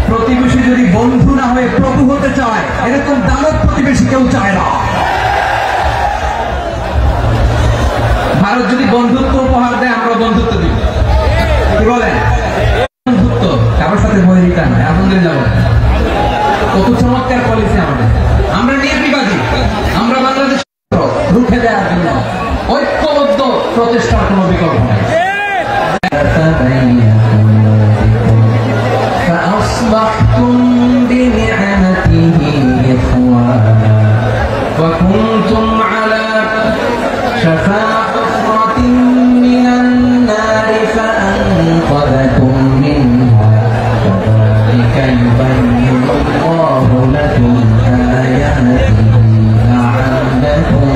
প্রতিবেশী যদি বন্ধু না হয়ে প্রভু হতে চায়, এরকম দানব প্রতিবেশী কেউ চায় না। ভারত যদি বন্ধুত্ব উপহার দেয়, আমরা বন্ধুত্ব দিব। কি বলেন? বন্ধুত্ব কারোর সাথে বৈরিতা নয়। আপনাদের যাব কত চমৎকার পলিসি আমাদের। আমরা নির্বিবাদী, আমরা বাংলাদেশ রুখে দেওয়ার জন্য ঐক্যবদ্ধ প্রচেষ্টার কোন বিকল্প নেই। وكنتم على شفا حفرة من النار فأنقذكم منها كذلك يبين الله لكم آياته لعلكم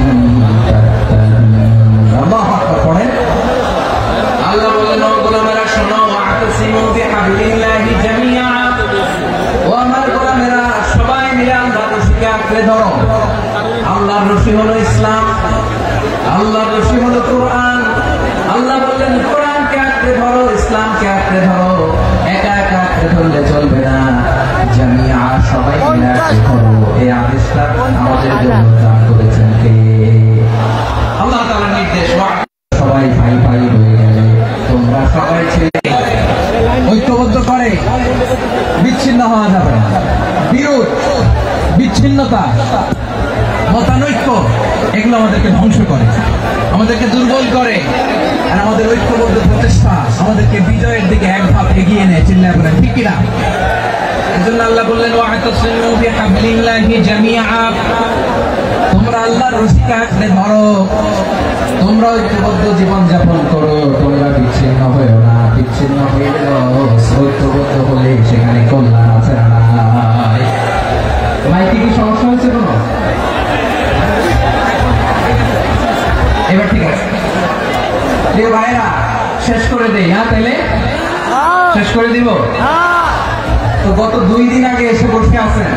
تهتدون الله أكبر الله বলেন ও গোলামেরা শোনো ওয়াতাসিমু বিহাবলিল্লাহি জামিআ ও আমার গোলামেরা সবাই মিলে আল্লাহর রশিকে আঁকড়ে ধরো আল্লাহর রশি হলো ইসলাম আল্লাহর রশি হলো কোরআন আল্লাহ বললেন কোরআনকে আঁকড়ে ধরো ইসলামকে আঁকড়ে ধরো একা একা আঁকড়ে ধরলে চলবে না জামিআ সবাই মিলে আঁকড়ে ধরো এই আদেশটা আমাদের জন্য দান করেছেন কে আল্লাহ তাআলার নির্দেশ সবাই ভাই ভাই হয়ে গেলে তোমরা সবাই ছেলে ঐক্যবদ্ধ করে বিচ্ছিন্ন হওয়া যাবে না বিরোধ বিচ্ছিন্নতা মতানৈক্য এগুলো আমাদেরকে ধ্বংস করে আমাদেরকে দুর্বল করে আর আমাদের ঐক্যবদ্ধ প্রচেষ্টা আমাদেরকে বিজয়ের দিকে এক ধাপ এগিয়ে নেয় চিল্লায় বলেন ঠিক কিনা এজন্য আল্লাহ বললেন ওয়াতাসিমু বিহাবলিল্লাহি জামিআ তোমরা আল্লাহর রশিকে আঁকড়ে ধরো তোমরা ঐক্যবদ্ধ জীবন যাপন করো তোমরা বিচ্ছিন্ন হয়েও না বিচ্ছিন্ন হইলেও ঐক্যবদ্ধ হলে সেখানে কল্যাণ আছে না মাইকে কি সমস্যা হয়েছে কোনো এবার ঠিক আছে প্রিয় ভাইরা শেষ করে দেই হ্যাঁ তাইলে শেষ করে দিব তো গত 2 দিন আগে এসে বসে আছেন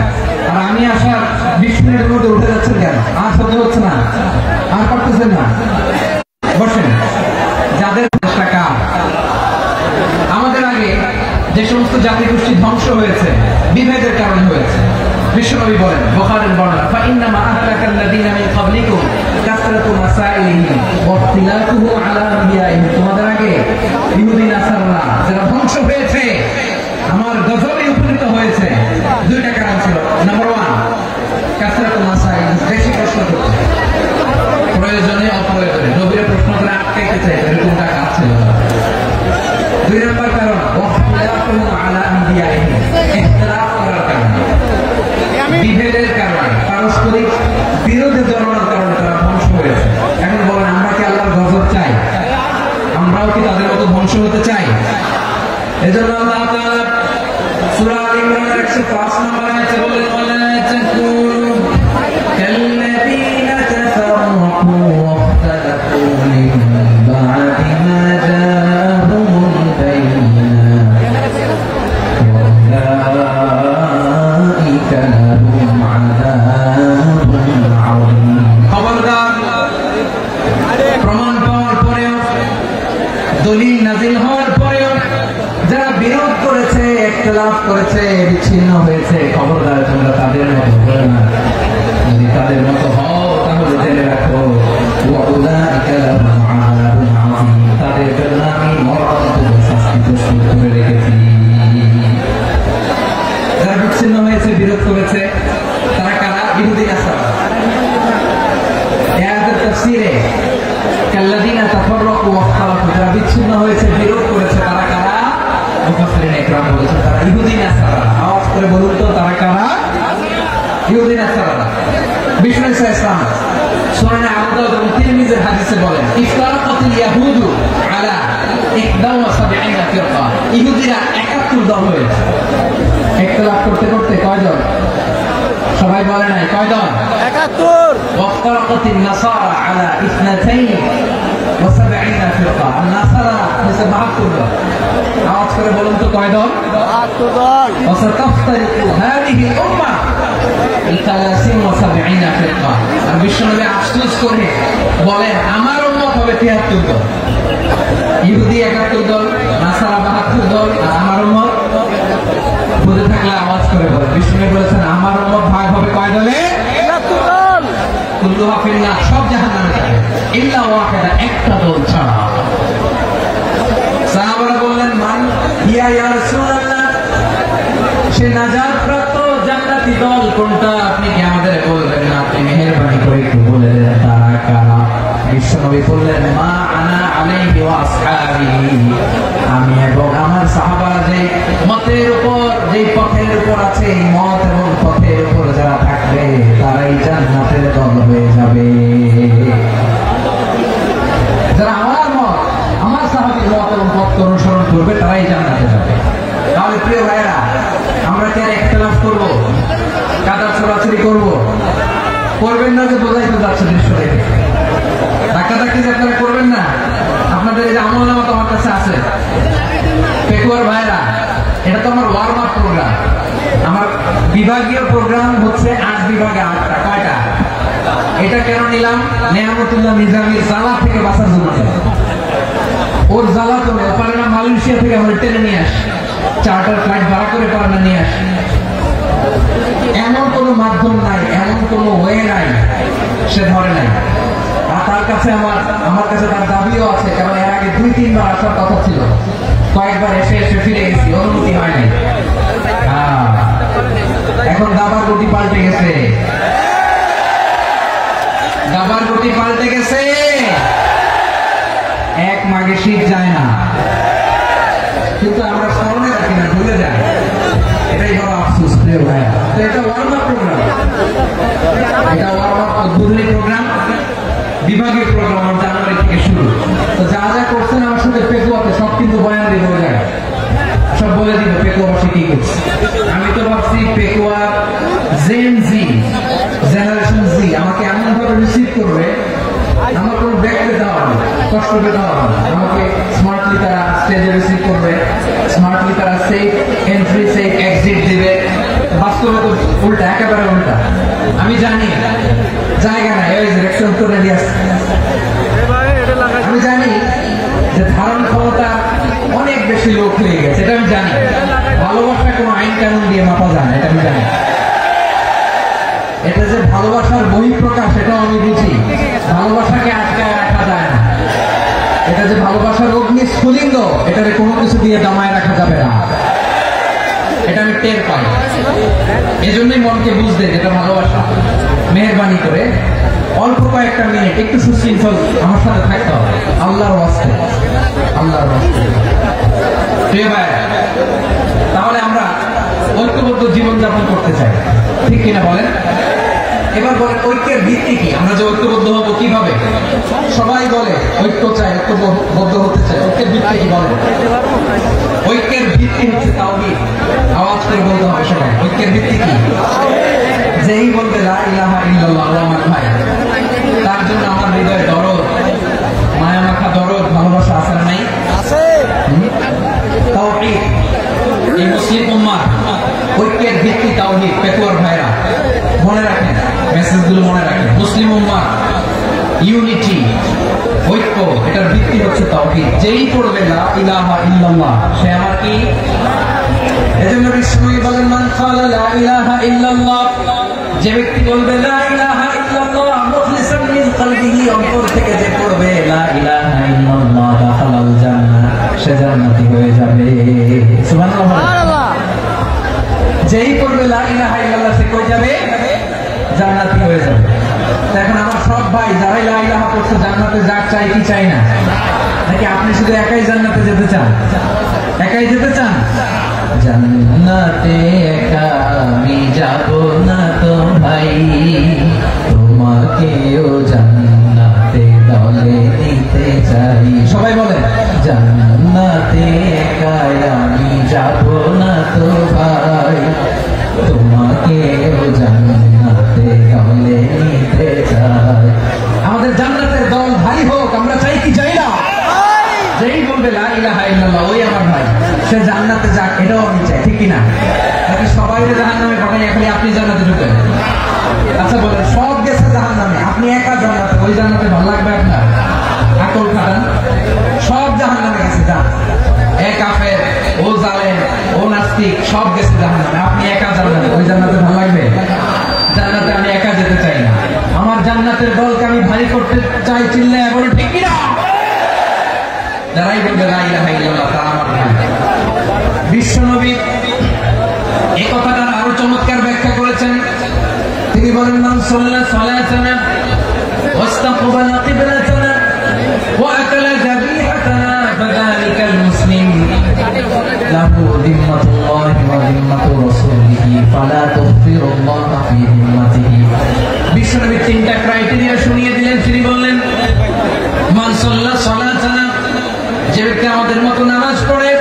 আর আমি আসার 20 মিনিটের মধ্যে উঠে যাচ্ছেন কেন আর সহ্য হচ্ছে না আর পারতেছেন না বসেন যাদের টাকা আমাদের আগে যে সমস্ত জাতিগোষ্ঠী ধ্বংস হয়েছে বিভেদের কারণে হয়েছে বিশ্বনবী বলেন বুখারীর বর্ণনা ফাইন্নামা আহলাকাল্লাযীনা মিন ক্বাবলিকুম কাসরাতু মাসাইলিহিম ওয়া ইখতিলাফুহু আলা আনবিয়াইহিম তোমাদের আগে ইহুদি নাসারা যারা ধ্বংস হয়েছে আমার গজবে উপনীত হয়েছে 2টা কারণ ছিল নাম্বার 1 কাসরাতু মাসাইল বেশি প্রশ্ন করতে প্রয়োজনে অপ্রয়োজনে নবীর প্রশ্ন করে আটকাইতে চাই এরকম টাকা আছে 2 নম্বর কারণ ওয়া ইখতিলাফুহু আলা আনবিয়াইহিম ইখতিলাফ করার কারণে বিভেদের কারণে পারস্পরিক বিরোধে জন্মানোর কারণে তারা ধ্বংস হয়েছে এখন বলেন আমরা কি আল্লাহর গজব চাই আমরাও কি তাদের মতো ধ্বংস হতে চাই এজন্য আল্লাহ তাআলা সূরা আল ইমরানের 105 নম্বর আয়াতে বলেন ওয়ালা তাকুনু কাল্লাযীনা তাফাররাকু ওয়াখতালাফু মিন বা'দি মা জাআহুমুল বায়িনাত উলাইকা লাহুম আযাবুন আযীম খবরদার প্রমাণ পাওয়ার পরেও দলিল নাযিল হওয়ার পরেও যারা বিরোধ করেছে ইখতিলাফ করেছে বিচ্ছিন্ন হয়েছে খবরদার তোমরা তাদের মতো হও না যদি তাদের মতো হও তাহলে জেনে রাখো ওয়াউলাইকা লাহুম আযাবুন আযীম তাদের জন্য আমি মরণান্তর শাস্তি প্রস্তুত করে রেখেছি যারা বিচ্ছিন্ন হয়েছে বিরোধ করেছে তারা কারা ইহুদি নাসারা আয়াতের তাফসীরে কাল্লাযীনা তাফাররাকু ওয়াখতালাফু যারা বিচ্ছিন্ন হয়েছে বিরোধ করেছে তারা কারা মুফাসসিরিন ইকরাম বলেছেন তারা ইহুদি নাসারা আওয়াজ করে বলুন তো তারা কারা ইহুদি নাসারা বিষ্ণু ইসলাম সুনানে আবু দাউদ এবং তিরমিজির হাদিসে বলেন ইফতারাকাতিল ইয়াহুদু আলা 71 ফিরকা ইহুদিরা 71 দল হয়েছে ইখতিলাফ করতে করতে কয়জন সবাই বলে নাই কয়জন 71 ওয়াফতারাকাতিন নাসারা আলা 72 ফিরকা আর নাসারা হচ্ছে 72 দল আওয়াজ করে বলুন তো কয় দল 72 দল ওয়াসাতাফতারিকু হাদিহি উম্মাহ 73 ফিরকা আর বিশ্বনবী আফসোস করে বলেন আমার উম্মত হবে 73 দল ইহুদি 71 দল নাসারা 72 দল আর আমার উম্মত বুঝে থাকলে আওয়াজ করে বলে। বিষ্ণু বলেছেন আমার উম্মত ভাগ হবে কয় দলে? কুল্লুহা ফিন্নার, সব জাহান্নামে যাবে ইল্লা ওয়াহিদা, একটা দল ছাড়া। সাহাবারা বললেন মান ইয়া রাসূলুল্লাহ, সে নাজাত প্রাপ্ত জান্নাতি দল কোনটা? আপনি কি আমাদের বলবেন না? আপনি মেহেরবানি করে একটু বলে দেন তারা কারা। বিশ্বনবী বললেন মা আনা আলাইহি ওয়া আসহাবি, আমি এবং আমার সাহাবারা যে মতের উপর, যে পথের উপর আছে, এই মত এবং পথের উপর যারা থাকবে তারাই জান্নাতের দল হয়ে যাবে। যারা আমার মত, আমার সাহাবীর মত এবং পথ অনুসরণ করবে তারাই জান্নাতে যাবে। তাহলে প্রিয় ভাইরা, আমরা কি আর ইখতিলাফ করব, কাদা ছোড়াছুড়ি করব? করবেন না যে বোঝাই তো যাচ্ছে দৃশ্য দেখে। ধাক্কাধাক্কি যে আপনারা করবেন না। আপনাদের এই যে আমলনামা তো আমার কাছে আছে। পেকুয়ার ভাইরা, এটা তো আমার ওয়ার্ম আপ প্রোগ্রাম। আমার বিভাগীয় প্রোগ্রাম হচ্ছে 8 বিভাগে 8টা। কয়টা? এটা কেন নিলাম? নেয়ামতুল্লাহ নিজামীর জ্বালা থেকে বাঁচার জন্য। ওর জ্বালা তো পারে না, মালয়েশিয়া থেকে আমরা টেনে নিয়ে আসি, চার্টার ফ্লাইট ভাড়া করে পারে না নিয়ে আসি। এমন কোনো মাধ্যম নাই, এমন কোনো ওয়ে নাই, সে ধরে নাই। আর তার কাছে আমার কাছে তার দাবিও আছে, কারণ এর আগে 2-3 বার আসার কথা ছিল। কয়েকবার এসে ফিরে গেছি, অনুমতি হয়নি। এখন দাবার গতি পাল্টে গেছে, দাবার গতি পাল্টে গেছে। এক মাঘে শীত যায় না, কিন্তু আমরা স্মরণে রাখি না, ভুলে যাই। এটাই বড় আফসোস প্রিয় ভাইয়া। তো এটা ওয়ার্ম আপ প্রোগ্রাম, এটা ওয়ার্ম আপ উদ্বোধনী প্রোগ্রাম, বিভাগীয় প্রোগ্রাম আমার জানুয়ারি থেকে শুরু। তো যা যা করছেন আমার সাথে পেকুয়াতে সব কিন্তু বয়ান দিয়ে হয়ে যায়, সব বলে দিব পেকুয়া বসে কি করছে। আমি তো ভাবছি পেকুয়া জেনারেশন জি আমাকে এমন ভাবে রিসিভ করবে, আমার কোনো ব্যাগ পেতে হবে না, কষ্ট পেতে হবে না। আমাকে স্মার্টলি তারা স্টেজে রিসিভ করবে, স্মার্টলি তারা সেফ এন্ট্রি সেফ এক্সিট দিবে। বাস্তবে তো উল্টা, একেবারে উল্টা। আমি জানি জায়গা নাই, আমি জানি যে ধারণ ক্ষমতা অনেক বেশি লোক হয়ে গেছে, এটা আমি জানি। ভালোবাসা কোনো আইন কানুন দিয়ে মাপা যায় না, এটা আমি জানি। এটা যে ভালোবাসার বহিঃপ্রকাশ, এটাও আমি বুঝি। ভালোবাসাকে আটকায় রাখা যায় না। এটা যে ভালোবাসার অগ্নি স্ফুলিঙ্গ, এটারে কোনো কিছু দিয়ে দমায় রাখা যাবে না, এটা আমি টের পাই। এজন্যই মনকে বুঝতে যেটা ভালোবাসা। মেহেরবানি করে অল্প কয়েকটা মিনিট একটু সুশৃঙ্খল আমার সাথে থাকতে হবে, আল্লাহর ওয়াস্তে, আল্লাহর ওয়াস্তে। প্রিয় ভাই, তাহলে আমরা ঐক্যবদ্ধ জীবনযাপন করতে চাই, ঠিক কিনা বলেন? এবার বলেন ঐক্যের ভিত্তি কি? আমরা যে ঐক্যবদ্ধ হবো কিভাবে? সবাই বলে ঐক্য চাই, ঐক্যবদ্ধ হতে চাই। ঐক্যের ভিত্তি কি বলেন? ঐক্যের ভিত্তি হচ্ছে তাওহীদ। আওয়াজ করে বলতে হবে সবাই, ঐক্যের ভিত্তি কি? যেই বলবে লা ইলাহা ইল্লাল্লাহ, আমার ভাই, তার জন্য আমার হৃদয়ে দরদ, মায়া মাখা দরদ, ভালোবাসা আছে না নাই? আছে। তাওহীদ, এই মুসলিম উম্মাহ ঐক্যের ভিত্তি তাওহীদ। পেকুয়ার ভাইরা মনে রাখেন, মেসেজগুলো মনে রাখেন। মুসলিম উম্মাহ ইউনিটি, ঐক্য, এটার ভিত্তি হচ্ছে তাওহীদ। যেই পড়বে লা ইলাহা ইল্লাল্লাহ, সে আমার কি? এজন্য বিষ্ণু বলেন মান ক্বালা লা ইলাহা ইল্লাল্লাহ, যে ব্যক্তি বলবে লা ইলাহা ইল্লাল্লাহ মুখলিসান মিন কলবিহি, অন্তর থেকে যে পড়বে লা ইলাহা ইল্লাল্লাহ, দাখালাল জান্নাহ, সে জান্নাতি হয়ে যাবে। সুবহানাল্লাহ। যেই পড়বে লা ইলাহা ইল্লাল্লাহ, সে কই যাবে? জান্নাতি হয়ে যাবে। এখন আমার সব ভাই যারাই লা ইলাহা পড়ছে জান্নাতে যাক, চাই কি চাই না? নাকি আপনি শুধু একাই জান্নাতে যেতে চান? একাই যেতে চান? জান্নাতে একা আমি যাব না তো ভাই, তোমাকেও জান্নাতে দলে নিতে চাই। সবাই বলেন জান্নাতে একা আমি যাব না তো ভাই, তোমাকেও জান্নাতে দলে নিতে চাই। আমাদের জান্নাতের দল ভারী হোক, আমরা চাই কি চাই না? যেই বলবে লা ইলাহা ইল্লাল্লাহ, ওই আমার ভাই, সে জান্নাতে যাক, এটাও আমি চাই, ঠিক কিনা? নাকি সবাই জাহান্নামে পাঠাই, এখনই আপনি জান্নাতে ঢুকেন? আচ্ছা বলেন, সব গেছে জাহান্নামে, আপনি একা জান্নাতে, ওই জান্নাতে ভালো লাগবে আপনার? আকল খাটান, সব জাহান্নামে গেছে, যান এ কাফের, ও জালেম, ও নাস্তিক, সব গেছে জাহান্নামে, আপনি একা যাবেন, ওই জান্নাতে ভালো লাগবে? জান্নাতে আমি একা যেতে চাই না, আমার জান্নাতের দলকে আমি ভারী করতে চাই। চিল্লায় বলো ঠিক কিনা? যারাই বলবে লা ইলাহা ইল্লাল্লাহ তারা আমার ভাই। বিশ্বনবী এই কথাটার আরো চমৎকার ব্যাখ্যা করেছেন। তিনি বলেন, মান সাল্লা সালাতানা ওয়াস্তাকবালা কিবলাতানা ওয়া আকালা যাবিহাতানা ফাযালিকাল মুসলিম লাহু যিম্মাতুল্লাহি ওয়া যিম্মাতু রাসূলিহি ফালা তুগফিরুল্লাহা ফি যিম্মাতিহি। বিশ্বনবী তিনটা ক্রাইটেরিয়া শুনিয়ে দিলেন। তিনি বললেন, মান সাল্লা সালাতানা, যে ব্যক্তি আমাদের মতো নামাজ পড়ে,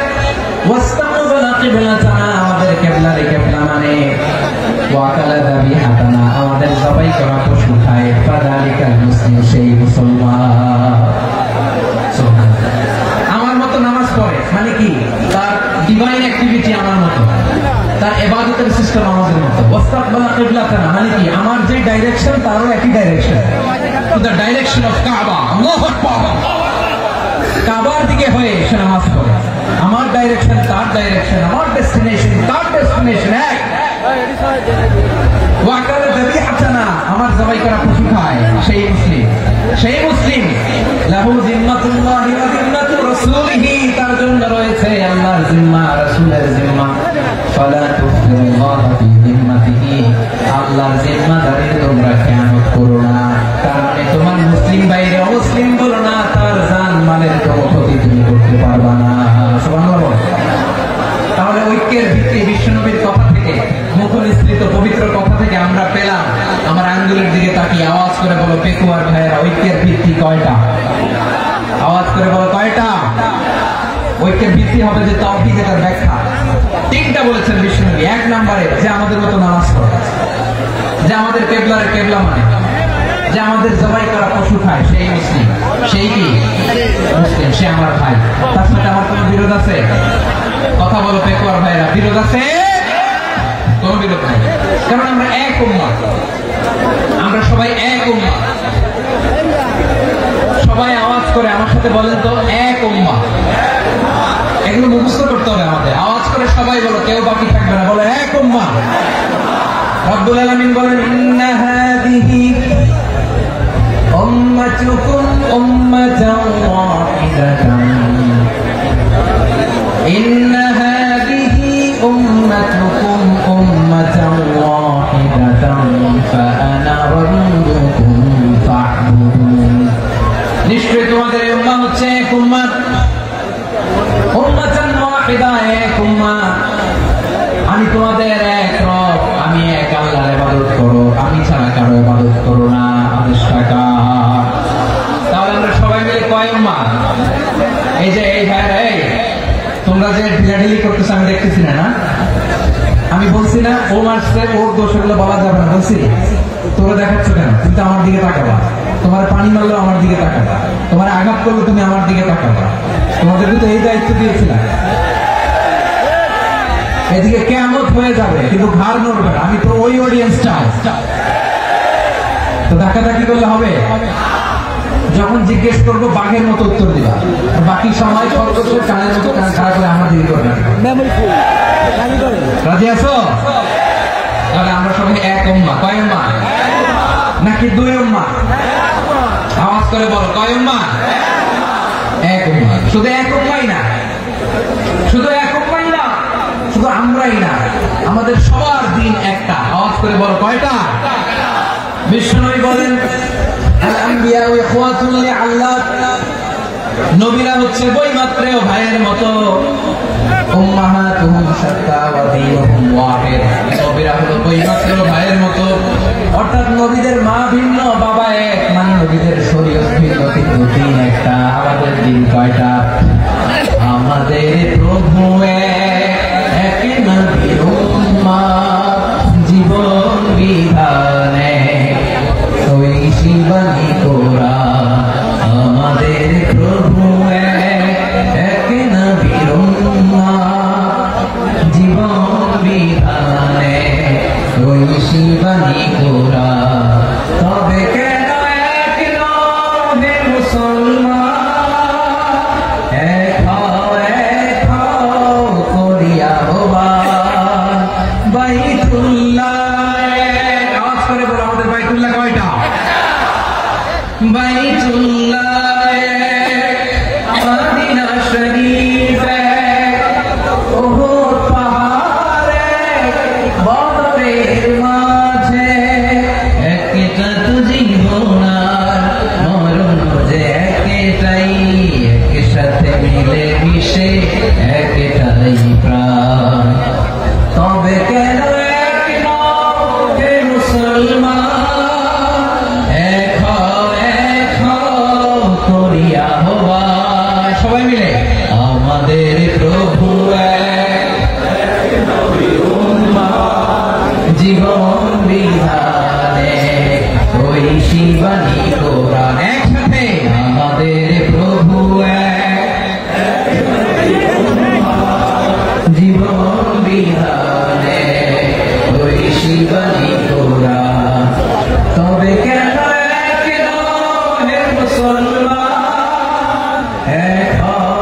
ওয়াস্তাকবালা কিবলাতানা, আমাদের কিবলারে কিবলা মানে, ওয়া আকালা যাবিহাতানা, আমাদের জবাই করা পশু খায়, ফাযালিকাল মুসলিম, সেই মুসলমান। আমার মতো নামাজ পড়ে মানে কি? তার ডিভাইন অ্যাক্টিভিটি আমার মতো, তার ইবাদতের সিস্টেম আমাদের মতো। ওয়াস্তাকবালা কিবলাতানা মানে কি? আমার যে ডাইরেকশন তারও একই direction, to the direction of কাবা। আল্লাহু আকবার। কাবার দিকে হয়ে সে নামাজ পড়ে, আমার ডাইরেকশন তার ডাইরেকশন, আমার ডেস্টিনেশন তার ডেস্টিনেশন এক। ওয়া আকালা যাবিহাতানা, আমার জবাই করা পশু খায়, সেই মুসলিম। সেই মুসলিম লাহু যিম্মাতুল্লাহি ওয়া যিম্মাতু রাসূলিহি, তার জন্য রয়েছে আল্লাহর জিম্মা, রাসূলের জিম্মা। ফালা তুগফিরুল্লাহা ফি যিম্মাতিহি, আল্লাহর জিম্মাদারিতে তোমরা খেয়ানত করো না। তার মানে তোমার মুসলিম বাইরে অমুসলিম বলো না, তার জান মালের ক্ষতি তুমি করতে পারবা না। সুবহানাল্লাহ। তাহলে ঐক্যের ভিত্তি বিশ্বনবীর কথা থেকে, মুখনিসৃত পবিত্র কথা থেকে আমরা পেলাম। আমার আঙ্গুলের দিকে তাকিয়ে আওয়াজ করে বলো পেকুয়ার ভাইয়েরা, ঐক্যের ভিত্তি কয়টা? আওয়াজ করে বলো কয়টা? ঐক্যের ভিত্তি হবে যে তাওহীদ, এর ব্যাখ্যা তিনটা বলেছেন বিশ্বনবী। এক নম্বরে, যে আমাদের মতো নামাজ পড়ে, যে আমাদের কিবলারে কিবলা মানে, যে আমাদের জবাই করা পশু খায়, সেই মুসলিম। সেই কি? মুসলিম, সে আমার ভাই। তার সাথে আমার কোনো বিরোধ আছে? কথা বলো পেকুয়ার ভাইরা, বিরোধ আছে? কোনো বিরোধ নাই, কারণ আমরা এক উম্মাহ, আমরা সবাই এক উম্মাহ। সবাই আওয়াজ করে আমার সাথে বলেন তো, এক উম্মাহ। এগুলো মুখস্থ করতে হবে আমাদের। আওয়াজ করে সবাই বলো, কেউ বাকি থাকবে না, বলো এক উম্মাহ। রব্বুল আলামিন বলেন, ইন্না হাযিহি উম্মাতুকুম উম্মাতান ওয়াহিদাতান, ইন্না হাযিহি উম্মাতুকুম উম্মাতান ওয়াহিদাতান ফাআনা রাব্বুকুম ফা'বুদুন। নিশ্চয়ই তোমাদের এই উম্মাহ হচ্ছে এক উম্মাহ, উম্মাতান ওয়াহিদা, এক উম্মাহ। আমি তোমাদের এক রব, আমি এক আল্লাহর ইবাদত করো, আমি ছাড়া কারো ইবাদত করো না। তাহলে আমরা সবাই মিলে কয় উম্মাহ? এই যে এই ভাইরা, এই তোমরা যে ঢিলাঢিলি করতেছ আমি দেখতেছি না, না আমি বলছি না ও মারছে, ওর দোষ, এগুলো বলা যাবে না বলছি? তোরা দেখাচ্ছ কেন? তুমি তো আমার দিকে তাকাবা। তোমার পানি মারলেও আমার দিকে তাকাবা, তোমার আঘাত করলে তুমি আমার দিকে তাকাবা। তোমাদেরকে তো এই দায়িত্ব দিয়েছিলাম। এদিকে কিয়ামত হয়ে যাবে কিন্তু ঘাড় নড়বে না, আমি তো ওই অডিয়েন্সটা। তো ধাক্কাধাক্কি করলে হবে? যখন জিজ্ঞেস করবো বাঘের মতো উত্তর দিবা, বাকি সময় সর্বস্ব কানের মতো কান খাড়া করে আমার দিকে করবে। রাজি আছো? তাহলে আমরা সবাই এক উম্মাহ। কয় উম্মাহ? নাকি দুই উম্মাহ? আওয়াজ করে বলো, কয় উম্মাহ? এক উম্মাহ। শুধু এক উম্মাহই না, শুধু এক উম্মাহই না, শুধু আমরাই না, আমাদের সবার দিন একটা। আওয়াজ করে বলো কয়টা? বিশ্বনবী বলেন, আল আম্বিয়া ইখওয়াতুন লিআল্লাত, নবীরা হচ্ছে বৈমাত্রেয় ভাইয়ের মতো। উম্মাহাতুহুম শাত্তা ওয়া দীনুহুম ওয়াহিদ, নবীরা হলো বৈমাত্রেয় ভাইয়ের মতো। অর্থাৎ নবীদের মা ভিন্ন, বাবা এক, মানে নবীদের শরীয়ত ভিন্ন, কিন্তু দিন একটা। আমাদের দিন কয়টা? আমাদের প্রভু এক, নবীর উম্মাহ, জীবন বিধানে ওই শিবানী কোরা। আমাদের প্রভু এক, নবীর উম্মাহ, জীবন বিধানে ওই শিবানী কোরা। তবে কেন এক নহে মুসলমান, এক বাইতুল্লাহ, আওয়াজ করে বলো আমাদের বাইতুল্লাহ কয়টা? বাইতুল্লাহ মদিনা শরীফে, উহুদ পাহাড়ে, বদরের মাঝে, একটা তো জীবনার মরণ যে একটাই, একসাথে মিলে মিশে একটাই প্রাণ। তবে কেন এক নও হে মুসলমান, এক হও করিয়া আহ্বান। সবাই মিলে আমাদের প্রভু এক, জীবন বিধানে ওই শিবানী কোরআন। একসাথে আমাদের প্রভু এক, জীবন বিধানে ওই শিবানী কোরআন। তবে কেন এক নও হে মুসলমান, এক হও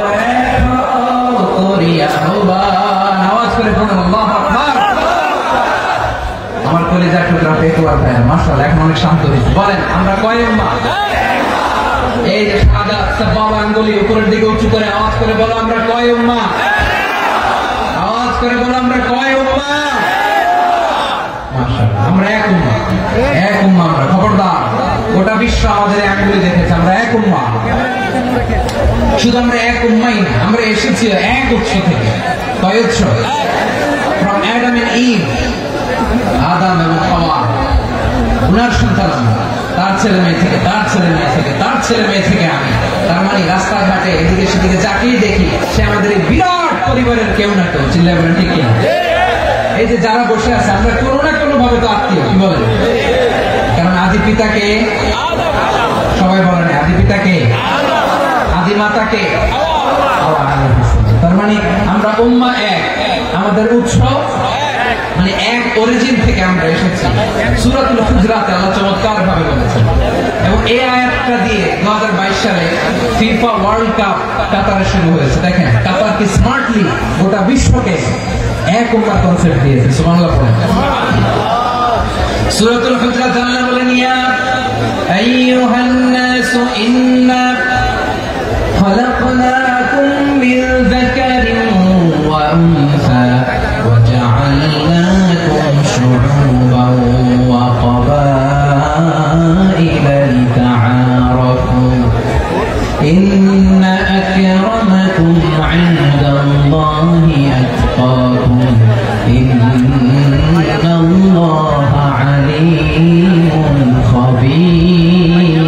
করিয়া আহ্বান। আওয়াজ করে বলুন আল্লাহু আকবার। আমার কলিজার টুকরা পেটুয়ার ভাই মাশাআল্লাহ এখন অনেক শান্ত হয়েছে। বলেন আমরা কয় উম্মাহ? এই যে সাদা সাবাব আঙ্গুলি উপরের দিকে উঁচু করে আওয়াজ করে বলো আমরা কয় উম্মাহ? আওয়াজ করে বলো আমরা কয় উম্মাহ? মাশাআল্লাহ আমরা এক উম্মাহ, এক উম্মাহ আমরা। খবরদার, গোটা বিশ্ব আমাদের আঙ্গুলি দেখেছে আমরা এক উম্মাহ। শুধু আমরা এক উম্মাই না, আমরা এসেছি এক উৎস থেকে। কয় উৎস? from Adam and Eve, আদম এবং হাওয়া, উনার সন্তান আমরা, তার ছেলে মেয়ে থেকে, তার ছেলে মেয়ে থেকে, তার ছেলে মেয়ে থেকে আমি। তার মানে রাস্তাঘাটে এদিকে সেদিকে যাকেই দেখি সে আমাদের এই বিরাট পরিবারের কেউ না কেউ। চিল্লায় বলেন ঠিক কিনা? এই যে যারা বসে আছে আমরা কোনো না কোনো ভাবে তো আত্মীয়, কি বলেন? কারণ আদি পিতাকে সবাই বলেন, আদি পিতাকে, আদি মাতাকে। তার মানে আমরা উম্মাহ এক, আমাদের উৎস মানে এক, অরিজিন থেকে আমরা এসেছি। সূরাতুল হুজরাতে আল্লাহ চমৎকার ভাবে বলেছেন। এবং এই আয়াতটা দিয়ে 2022 সালে ফিফা ওয়ার্ল্ড কাপ কাতারে শুরু হয়েছে। দেখেন কাতার কি স্মার্টলি গোটা বিশ্বকে এক উম্মাহ কনসেপ্ট দিয়েছে। সুবহানাল্লাহ পড়েন। সূরাতুল হুজরাত আল্লাহ বলেন ইয়া আইয়ুহান নাসু ইন্না খলাকনাকুম মিন যাকারিন ওয়া উনসা وجعلناكم شعوبا وقبائل لتعارفوا إن أكرمكم عند الله أتقاكم إن الله عليم خبير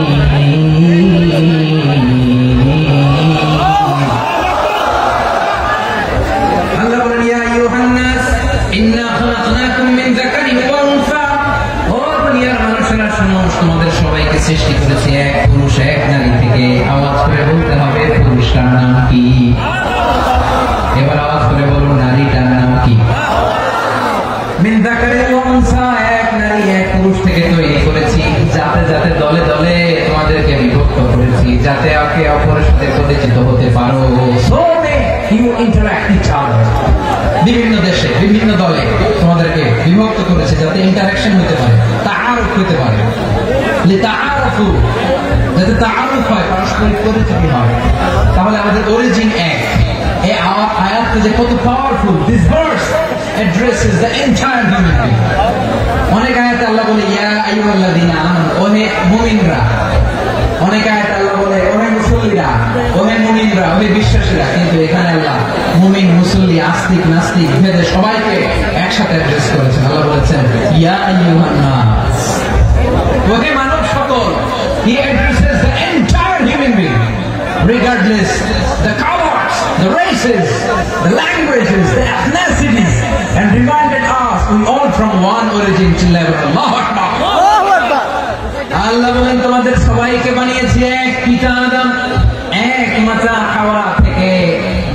তোমাদের সবাইকে সৃষ্টি করেছে এক পুরুষ এক নারী থেকে। আওয়াজ করে বলতে হবে পুরুষটার নাম কি? এবার আওয়াজ করে বলুন নারীটার নাম কি? মিন যাকারিন ওয়া উনসা, এক নারী এক পুরুষ থেকে তৈরি করেছি। যাতে যাতে দলে দলে তোমাদেরকে বিভক্ত করেছি, যাতে একে অপরের সাথে পরিচিত হতে পারো। So you interact each other. বিভিন্ন দেশে বিভিন্ন দলে তোমাদেরকে বিভক্ত করেছে যাতে ইন্টারঅ্যাকশন হতে পারে, তাআরুফ হতে পারে। লিতাআরফু, যাতে তাআরুফ হয়, পারস্পরিক পরিচিতি হয়। তাহলে আমাদের অরিজিন এক। এই আয়াতটা যে কত powerful. This verse addresses the entire human being. অনেক আয়াতে আল্লাহ বলে ইয়া আইয়ুহাল্লাযীনা আমানু, ওহে মুমিনরা। অনেক আয়াতে আল্লাহ বলে ওহে মুসল্লিরা, ওহে মুমিনরা, ওহে বিশ্বাসীরা। কিন্তু এখানে আল্লাহ মুমিন, মুসল্লি, আস্তিক, নাস্তিক ভেদে সবাইকে একসাথে অ্যাড্রেস করেছেন। আল্লাহ বলেছেন ইয়া আইয়ুহান নাস, ওহে মানব সকল। He addresses the entire human being, regardless the colors, the races, the languages, the ethnicities, and reminded us we all from one origin to level. Allahu Akbar. আল্লাহ বলেন তোমাদের সবাইকে বানিয়েছি এক পিতা আদম, এক মাতা হাওয়া থেকে।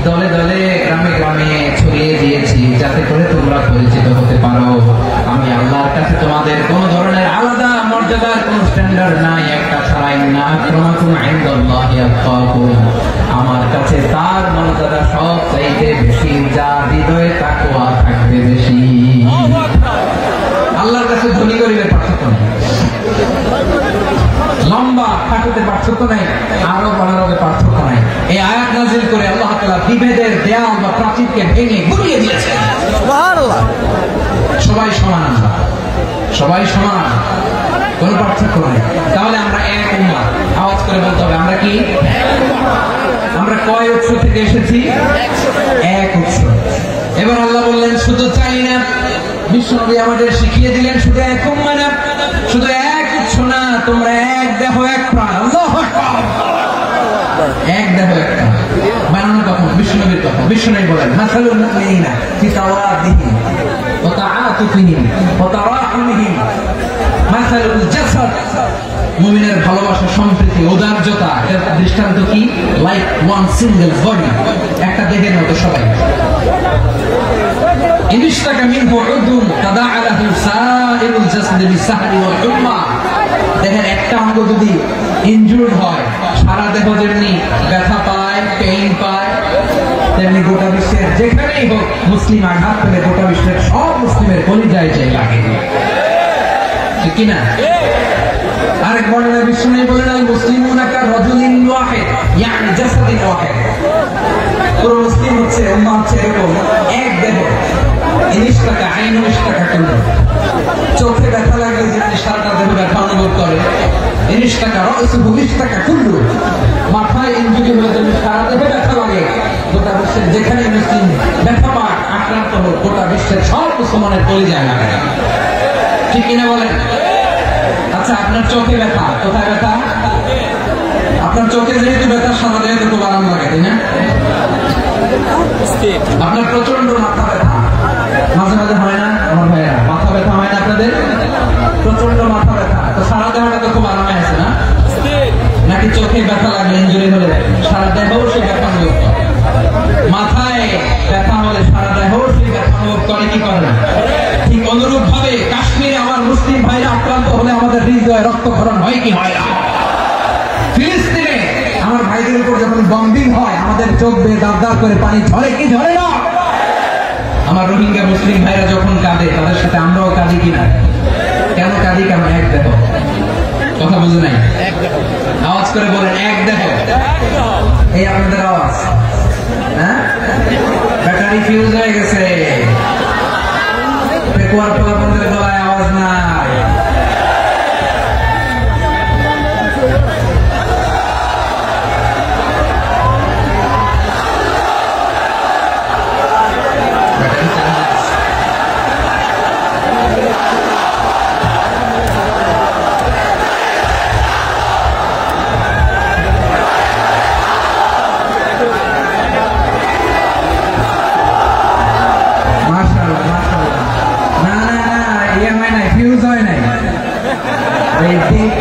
দলে দলে গ্রামে গ্রামে ছড়িয়ে দিয়েছি যাতে করে তোমরা পরিচিত হতে পারো। আমি আল্লাহর কাছে তোমাদের কোন ধরনের আলাদা মর্যাদার কোন স্ট্যান্ডার্ড নাই। একটা ছাড়াই না, আক্রমাকুম ইনদাল্লাহি আতকাকুম, আমার কাছে তার মর্যাদা সব চাইতে বেশি, যার হৃদয়ে তাকওয়া থাকবে বেশি। পাথরকে ভেঙে গুড়িয়ে দিয়েছেন। সুবহানাল্লাহ। সবাই সমান, সবাই সমান, কোনো পার্থক্য নেই। তাহলে আমরা এক উম্মাহ। আওয়াজ করে বলতে হবে আমরা কি? আমরা কয় উৎস থেকে এসেছি? এক উৎস। এবার আল্লাহ বললেন শুধু চাই না, বিশ্বনবী আমাদের শিখিয়ে দিলেন শুধু এক উম্মাহ না, শুধু এক উৎস না, তোমরা এক দেহ এক প্রাণ। আল্লাহু আকবার। এক দেহ এক প্রাণ বানানো কখন? বিশ্বনবীর কথা। বিশ্বনবী বলেন মাসালুল মুমিনিনা ফি তাওয়াদিহিম ওয়া তাআতুফিহিম ওয়া তারাহুমিহিম মাসালুল জাসাদ। মুমিনের ভালোবাসা, সম্প্রীতি, উদারতা এর দৃষ্টান্ত কি? লাইক ওয়ান সিঙ্গেল বডি, একটা দেহের মতো সবাই। ইনশতাকা মিনহু উদুন তাদাআ লাহু সাইরুল জাসাদি বিসাহরি ওয়াল হুম্মা। দেহের একটা অঙ্গ যদি ইনজুর্ড হয়, সারা দেহ যেমনি ব্যথা পায়, পেইন পায়, তেমনি গোটা বিশ্বের যেখানেই হোক মুসলিম আঘাত পেলে গোটা বিশ্বের সব মুসলিমের কলিজায় চাই লাগে, ঠিক কিনা? আরেক বর্ণনায় বিশ্বনবী বলেন আল মুসলিমুনা কা রাজুলিন ওয়াহিদ ইয়ানি জাসাদিন ওয়াহিদ। পুরো মুসলিম হচ্ছে, উম্মাহ হচ্ছে এরকম এক দেহ। ইনশতাকা আইনু ইশতাকা কুল্লু। চোখে ব্যথা লাগলে যেমনি সারাটা দেহ ব্যথা অনুভব করে, ইনশতাকা রাসুহু ইশতাকা কুল্লু। মাথায় ইনজুরি হলে যেমনি সারা দেহে ব্যথা লাগে, গোটা বিশ্বের যেখানে মুসলিম ব্যথা পায়, আক্রান্ত হোক, গোটা বিশ্বের সব মুসলমানের কলিজায় লাগে, ঠিক কিনা বলেন? আচ্ছা, আপনার চোখে ব্যথা, কোথায় ব্যথা? আপনার চোখে যেহেতু ব্যথা, সারা দেহে তো আরাম লাগে, তাই না? আপনার প্রচন্ড মাথা ব্যথা মাঝে মাঝে হয় না? আমার ভাইয়া মাথা ব্যথা হয় না আপনাদের? প্রচন্ড মাথা ব্যথা, তো সারা দেহটা তো খুব আরামে আছে না? নাকি চোখে ব্যথা লাগলে, ইনজুরি হলে সারা দেহ সে ব্যথা অনুভব করে? মাথায় ব্যথা হলে সারা দেহ সে ব্যথা অনুভব করে কি করে না? ঠিক অনুরূপ ভাবে কাশ্মীরে আমার মুসলিম ভাইরা আক্রান্ত হলে আমাদের হৃদয়ে রক্তক্ষরণ হয় কি হয় না? ফিলিস্তিনে আমার ভাইদের উপর যখন বম্বিং হয়, আমাদের চোখ বেয়ে দাঁত দাঁত করে পানি ঝরে কি ঝরে না? আমার রোহিঙ্গা মুসলিম ভাইরা যখন কাঁদে, তাদের সাথে আমরাও কাঁদি কিনা? কেন কাঁদি? কেন? এক দেহ। কথা বুঝে নাই? আওয়াজ করে বলেন এক দেহ। এই আপনাদের আওয়াজ, হ্যাঁ? ব্যাটারি ফিউজ হয়ে গেছে, পেকুয়ার পোলাপনদের গলায় আওয়াজ নাই।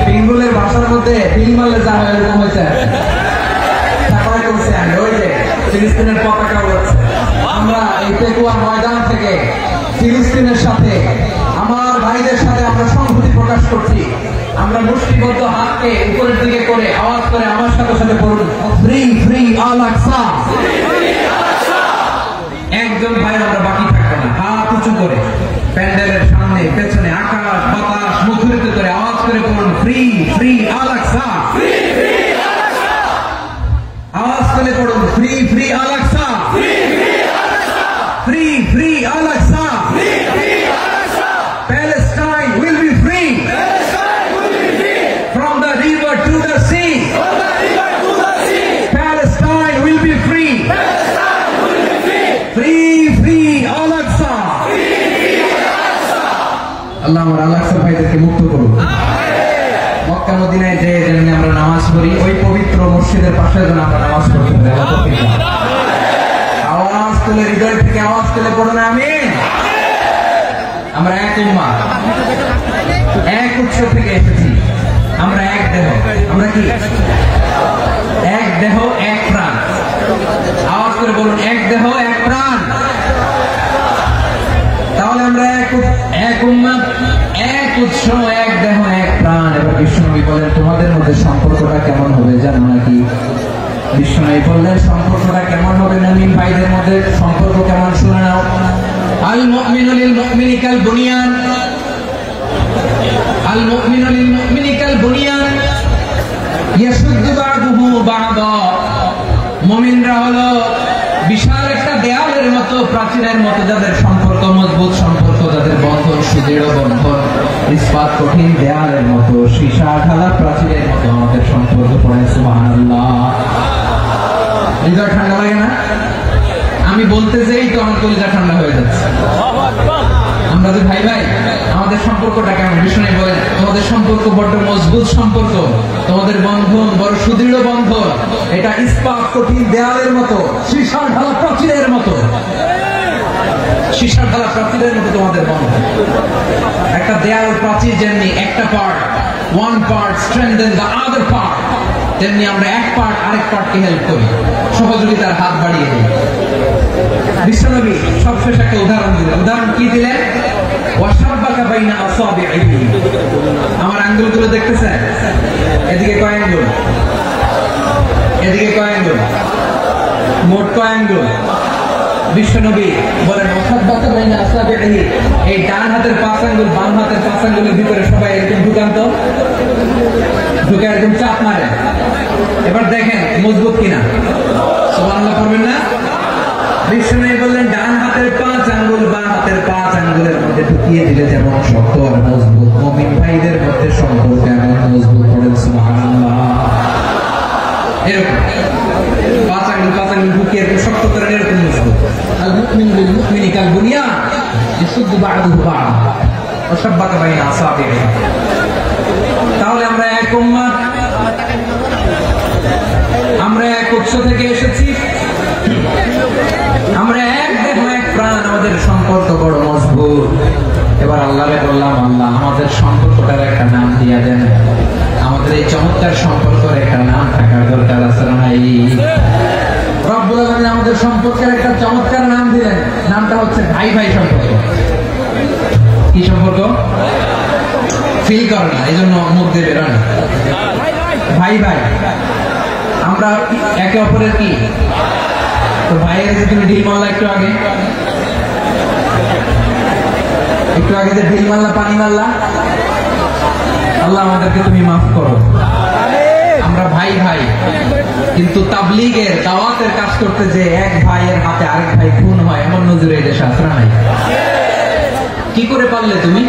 বেঙ্গলের ভাষার মধ্যে পিল মারলে যা হয় এরকম হয়েছে, ওই যে ফিলিস্তিনের পতাকা উড়ছে। আমরা এই পেকুয়া ময়দান থেকে ফিলিস্তিনের সাথে, আমার ভাইদের সাথে আমরা সংহতি প্রকাশ করছি। আমরা মুষ্টিবদ্ধ হাতকে উপরের দিকে করে আওয়াজ করে আমার সাথে সাথে বলুন ফ্রি ফ্রি আল আকসা। একজন ভাই আমরা বাকি থাকবো না, হাত উঁচু করে প্যান্ডেলের সামনে পেছনে আকাশ বাতাস মুখরিত করে আওয়াজ করে বলুন ফ্রি ফ্রি আল আকসা। আওয়াজ করে পড়ুন free free Al Aqsa, free free Al Aqsa. Palestine will be free from the river to the sea. Palestine will be free. Free free Al Aqsa. আল্লাহ আমার আল আকসা ভাইদেরকে মুক্ত করুন। মক্কা মদিনায় যে যেমনি আমরা নামাজ পড়ি, ওই পবিত্র মসজিদের পাশে যেন আমরা নামাজ পড়তে পারি। আওয়াজ তুলে, হৃদয় থেকে আওয়াজ তুলে পড়ুন আমিন। আমরা এক উম্মাহ, এক উৎস থেকে এসেছি, আমরা এক দেহ। আমরা কি? এক দেহ এক প্রাণ। আওয়াজ করে বলুন এক দেহ এক প্রাণ। তাহলে আমরা এক উম্মাহ, এক উৎস, এক দেহ এক প্রাণ। এবার বিশ্বনবী বলেন তোমাদের মধ্যে সম্পর্কটা কেমন হবে জানো নাকি? বিশ্বনবী বললেন সম্পর্কটা কেমন হবে মুমিন ভাইদের মধ্যে সম্পর্ক কেমন শুনে নাও। আল মুমিনু লিল মুমিনি কাল বুনিয়ান, আল মুমিনু লিল মুমিনি কাল বুনিয়ান ইয়াশুদ্দু বা'দুহু বা'দা। মুমিনরা হলো বিশাল একটা দেয়ালের মতো, প্রাচীরের মতো যাদের সম্পর্ক মজবুত, সম্পর্ক যাদের বন্ধন সুদৃঢ় বন্ধন, ইস্পাত কঠিন দেয়ালের মতো, সীসা ঢালা প্রাচীরের মতো আমাদের সম্পর্ক। পড়ে সুবহানাল্লাহ। হৃদয় ঠান্ডা লাগে না? আমি বলতে যেই তো আমার কলিজা ঠান্ডা হয়ে যাচ্ছে। আমরা যে ভাই ভাই, আমাদের সম্পর্কটা কেমন? বিষ্ণু বলেন তোমাদের সম্পর্ক বড্ড মজবুত সম্পর্ক, তোমাদের বন্ধন বড় সুদৃঢ় বন্ধন, এটা ইস্পাত কঠিন দেয়ালের মতো, সীসা ঢালা প্রাচীরের মতো, সীসা ঢালা প্রাচীরের মতো তোমাদের বন্ধন। একটা দেয়াল প্রাচীর যেমনি একটা part, one part strengthen the other part, তেমনি আমরা এক পার্ট আরেক পার্টকে হেল্প করি, সহযোগিতার হাত বাড়িয়ে দিই। বিশ্বনবী সবশেষ একটা উদাহরণ দিলেন। উদাহরণ কি দিলেন? ওয়াশাব্বাকা বাইনা আসাবিহি। আমার আঙ্গুলগুলো দেখতেছেন? এদিকে কয় আঙ্গুল, এদিকে কয় আঙ্গুল, মোট কয় আঙ্গুল? বিশ্বনবী বলেন ওয়াশাব্বাকা বাইনা আসাবিহি, এই ডান হাতের 5 আঙ্গুল বাম হাতের 5 আঙ্গুলের ভিতরে সবাই এরকম ঢুকান তো, ঢুকে একদম চাপ মারে। এবার দেখেন মজবুত কিনা। সুবহানাল্লাহ পড়বেন না? বিষ্ণু বললেন ডান হাতের 5 আঙ্গুল বাম হাতের 5 আঙ্গুলের মধ্যে ঢুকিয়ে দিলে যেমন শক্ত আর মজবুত, মুমিন ভাইদের মধ্যে সম্পর্ক এমন মজবুত। পড়েন সুবহানাল্লাহ। এরকম 5 আঙ্গুল ঢুকিয়ে এরকম শক্ত করে এরকম মজবুত। আল মুমিন বিল মুমিনি কাল বুনিয়ান ইয়াসুদ্দু বা'দুহু বা'দ ওয়া শাব্বাকা বাইনা আসাবিহি। তাহলে আমরা এক উম্মাহ, আমরা এক উৎস থেকে এসেছি, আমরা এক দেহ এক প্রাণ, আমাদের সম্পর্ক বড় মজবুত। এবার আল্লাহরে বললাম, আল্লাহ আমাদের সম্পর্কটার একটা নাম দিয়া দেন। আমাদের এই চমৎকার সম্পর্কের একটা নাম থাকার দরকার আছে না? রব্বুল আলামিন আমাদের সম্পর্কের একটা চমৎকার নাম দিলেন, নামটা হচ্ছে ভাই ভাই সম্পর্ক। কি সম্পর্ক? ফিল করে না, এই জন্য মুখ দিয়ে বেরোয় না। ভাই ভাই, আমরা একে অপরের কি? তো ভাইয়ের যে তুমি ঢিল মারলা একটু আগে, একটু আগে যে ঢিল মারলা, পানি মারলা, আল্লাহ আমাদেরকে তুমি মাফ করো। আমরা ভাই ভাই, কিন্তু তাবলীগের দাওয়াতের কাজ করতে যে এক ভাইয়ের হাতে আরেক ভাই খুন হয়, এমন নজরে এই দেশে আসরা নাই। কি করে পারলে তুমি?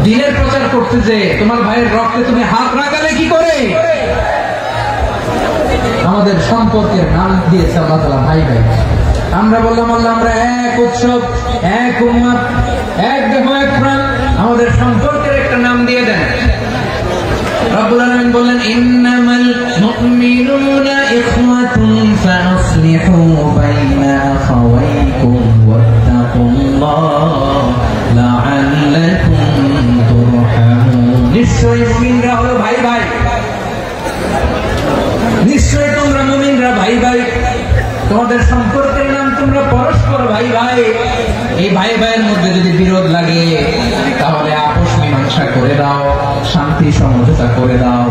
দিনের প্রচার করতে যে তোমার ভাইয়ের রক্তে তুমি হাত রাখালে কি করে? আমাদের সম্পর্কের নাম দিয়েছে আল্লাহ তাআলা ভাই ভাই। আমরা বললাম আল্লাহ আমরা এক উৎসব, এক উম্মাহ, এক দেহ এক প্রাণ, আমাদের সম্পর্কের একটা নাম দিয়ে দেন। রব্বুল আলামিন বললেন ইন্নামাল মুমিনুনা ইখওয়াতুন ফাসলিহু বাইনা আখাওয়াইকুম ওয়াত্তাকুল্লাহ লাআল্লাকুম তুরহামুন। নিশ্চয়ই মুমিনরা হলো ভাই ভাই, নিশ্চয়ই তোমরা মুমিনরা ভাই ভাই, তোমাদের সম্পর্কের নাম তোমরা পরস্পর ভাই ভাই। এই ভাই ভাইয়ের মধ্যে যদি বিরোধ লাগে তাহলে আপোষ মীমাংসা করে দাও, শান্তি সমঝোতা করে দাও।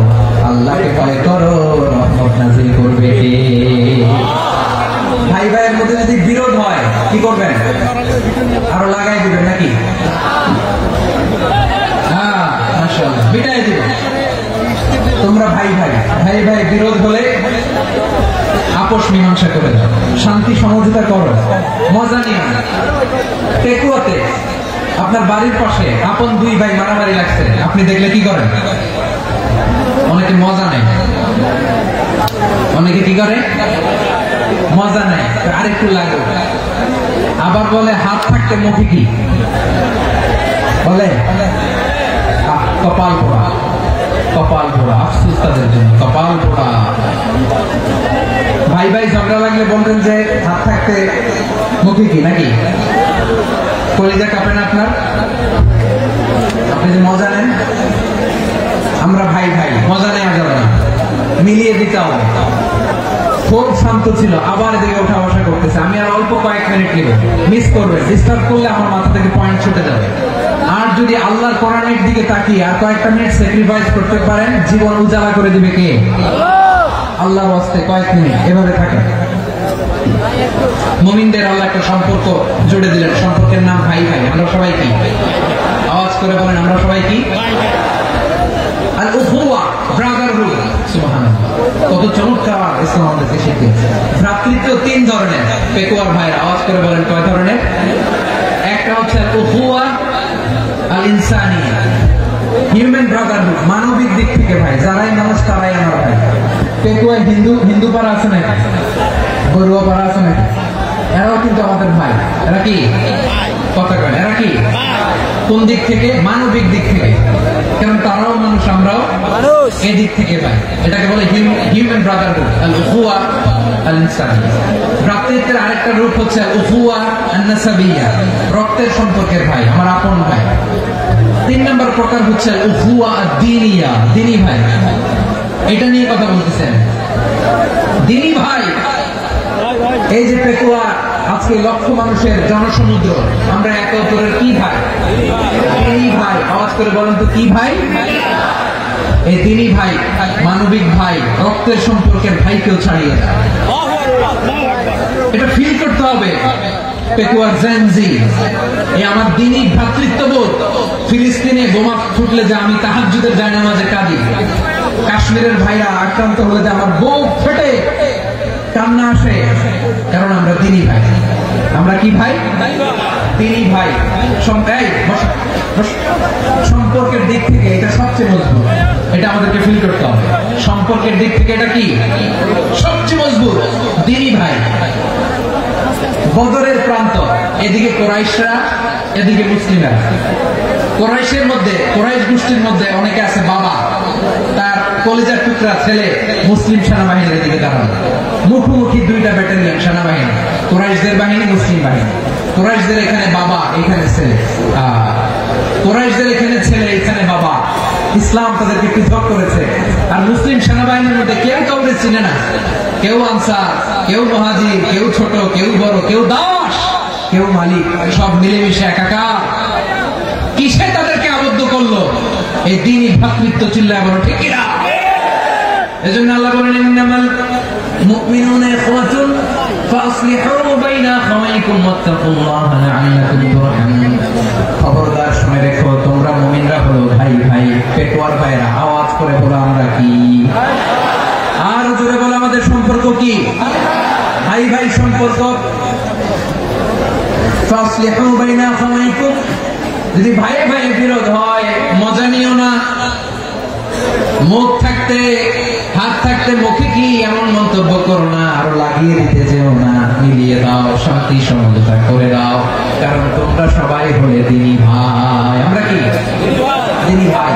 আল্লাহকে ভয় করো, রহমত নাযিল করবে কে? ভাই ভাইয়ের মধ্যে যদি বিরোধ হয় কি করবেন? আরো লাগাই দিবেন নাকি? হ্যাঁ মাশাআল্লাহ, বিটাই দিবেন। তোমরা ভাই ভাই, ভাই ভাই বিরোধ হলে আপোষ মীমাংসা করে দাও, শান্তি সমঝোতা করো, মজা নিয়ে। টেকুয়াতে আপনার বাড়ির পাশে আপন 2 ভাই মারামারি লাগছে, আপনি দেখলে কি করেন? অনেকে মজা নেয়, অনেকে কি করে? মজা নেয়, আরেকটু লাগে। আবার বলে হাত থাকতে মুখে কি বলে? কপাল পোড়া, কপাল পোড়া। আফসোস তাদের জন্য, কপাল পোড়া। ভাই ভাই ঝগড়া লাগলে বলবেন যে হাত থাকতে মুখে কি, নাকি? কলিজা কাঁপে না আপনার? আপনি যে মজা নেন। আমরা ভাই ভাই, মজা নেওয়া যাবে না, মিলিয়ে দিতে হবে। খুব শান্ত ছিল, আবার এদিকে ওঠা বসা করতেছে। আমি আর অল্প কয়েক মিনিট নিব, মিস করবে, ডিস্টার্ব করলে আমার মাথা থেকে পয়েন্ট ছুটে যাবে। আর যদি আল্লাহর কোরআনের দিকে তাকিয়ে আর কয়েকটা মিনিট স্যাক্রিফাইস করতে পারেন, জীবন উজালা করে দিবে কে? আল্লাহর ওয়াস্তে কয়েক মিনিট এভাবে থাকে। মুমিনদের আল্লাহ একটা সম্পর্ক জুড়ে দিলেন, সম্পর্কের নাম ভাই ভাই। আমরা সবাই কি? আওয়াজ করে বলেন, আমরা সবাই কি? আল উখুয়া, ব্রাদারহুড। সুবহানাল্লাহ, কত চমৎকার ইসলাম আমাদেরকে শিখিয়েছে। ভ্রাতৃত্ব তিন ধরনের। পেকুয়ার ভাইরা আওয়াজ করে বলেন কয় ধরনের? একটা হচ্ছে আল উখুয়া আল ইনসানিয়া, হিউম্যান ব্রাদারহুড, মানবিক দিক থেকে ভাই, যারাই মানুষ তারাই আমার ভাই। পেকুয়ায় হিন্দু পাড়া আছে নাকি? বড়ুয়া পাড়া আছে নাকি? এরাও কিন্তু আমাদের ভাই। এরা কি কথা কয়? এরা কি কোন দিক থেকে? মানবিক দিক থেকে। কারণ তারাও মানুষ, আমরাও এই দিক থেকে ভাই। এটাকে বলে হিউম্যান ব্রাদারহুড, আল উখুয়া আল ইনসানিয়া। ভ্রাতৃত্বের আরেকটা রূপ হচ্ছে আল উখুয়া আন নাসাবিয়া, রক্তের সম্পর্কের ভাই, আমার আপন ভাই। 3 নম্বর প্রকার হচ্ছে আল উখুয়া আদ-দীনিয়া, দ্বীনি ভাই। এটা নিয়ে কথা বলতেছেন, দ্বীনি ভাই। এই যে পেকুয়া আজকে লক্ষ মানুষের জনসমুদ্র, আমরা একে অপরের কি ভাই? দ্বীনি ভাই। আওয়াজ করে বলেন তো কি ভাই? এই দ্বীনি ভাই, মানবিক ভাই, রক্তের সম্পর্কের ভাই কেউ ছাড়িয়ে যায়। এটা ফিল করতে হবে। পেকুয়ার জেনজি, এই আমার দ্বীনি ভ্রাতৃত্ববোধ। ফিলিস্তিনে বোমা ফুটলে যে আমি তাহাজ্জুদের জায়নামাজে কাঁদি, কাশ্মীরের ভাইরা আক্রান্ত হলে যে আমার বুক ফেটে কান্না আসে, কারণ আমরা দ্বীনি ভাই। আমরা কি ভাই? দ্বীনি ভাই। সম্পর্কের দিক থেকে এটা সবচেয়ে মজবুত। এটা আমাদেরকে ফিল করতে হবে। সম্পর্কের দিক থেকে এটা কি সবচেয়ে মজবুত? দ্বীনি ভাই। বদরের প্রান্ত, এদিকে কোরাইশরা, এদিকে মুসলিমরা। কোরাইশের মধ্যে, কোরাইশ গোষ্ঠীর মধ্যে অনেকে আছে বাবা, তার কলিজার টুকরা ছেলে মুসলিম সেনাবাহিনীর দিকে দাঁড়ানো। মুখোমুখি দুইটা ব্যাটালিয়ন সেনাবাহিনী, কোরাইশদের বাহিনী, মুসলিম বাহিনী। কোরাইশদের এখানে বাবা, এখানে ছেলে। কোরাইশদের এখানে ছেলে, এখানে বাবা। ইসলাম তাদেরকে পৃথক করেছে। আর মুসলিম সেনাবাহিনীর মধ্যে কেউ কাউকে চিনে না। কেউ আনসার, কেউ মুহাজির, কেউ ছোট, কেউ বড়, কেউ দাস, কেউ মালিক, সব মিলেমিশে একাকার। কিসে তাদেরকে আবদ্ধ করলো? এই দ্বীনি ভ্রাতৃত্ব। চিল্লায় বলো ঠিক কিনা? এজন্য আল্লাহ বলেন, ইন্নামাল মুমিনুনা ইখওয়াতুন ফাসলিহু বাইনা আখাওয়াইকুম ওয়াত্তাকুল্লাহা লাআল্লাকুম তুরহামুন। খবরদার শুনে রেখো, তোমরা মুমিনরা হলো ভাই ভাই। পেকুয়ার ভাইরা আওয়াজ করে বলো আমরা কি? আর জোরে বলো আমাদের সম্পর্ক কি? ভাই ভাই সম্পর্ক। ফাসলিহু বাইনা আখাওয়াইকুম, যদি ভাই ভাই বিরোধ হয় মজা নিও না। মুখ থাকতে, হাত থাকতে মুখে কি এমন মন্তব্য করো না, আরো লাগিয়ে দিতে যেও না। মিলিয়ে দাও, শান্তি সমঝোতা করে দাও, কারণ তোমরা সবাই হলে দ্বীনি ভাই। আমরা কি দ্বীনি ভাই?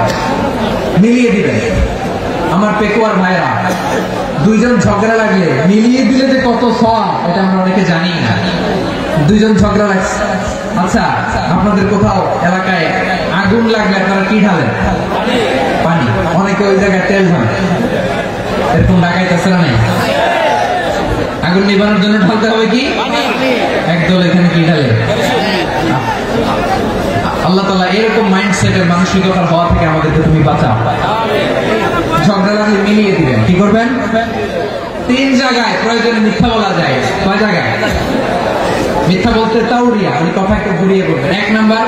মিলিয়ে দিবে। আমার পেকুয়ার ভাইরা, দুইজন ঝগড়া লাগলে মিলিয়ে দিলে যে কত সওয়াব, এটা আমরা অনেকে জানি না। দুইজন ঝগড়া লাগছে, আচ্ছা আপনাদের কোথাও এলাকায় আগুন লাগলে আপনারা কি ঢালেন? পানি। অনেকে ওই জায়গায় তেল ঢালে। এরকম ডাকাইতেছে না? আগুন নিবানোর জন্য ঢালতে হবে কি? একদল এখানে কি ঢালে? আল্লাহ তাআলা এরকম মাইন্ডসেটের মানসিকতার হওয়া থেকে আমাদেরকে তুমি বাঁচাও। ঝগড়া লাগলে মিলিয়ে দিবেন। কি করবেন? 3 জায়গায় প্রয়োজনে মিথ্যা বলা যায়। কয় জায়গায় মিথ্যা বলতে? তাওরিয়া, ওই কথা একটু ঘুরিয়ে বলবেন। 1 নাম্বার,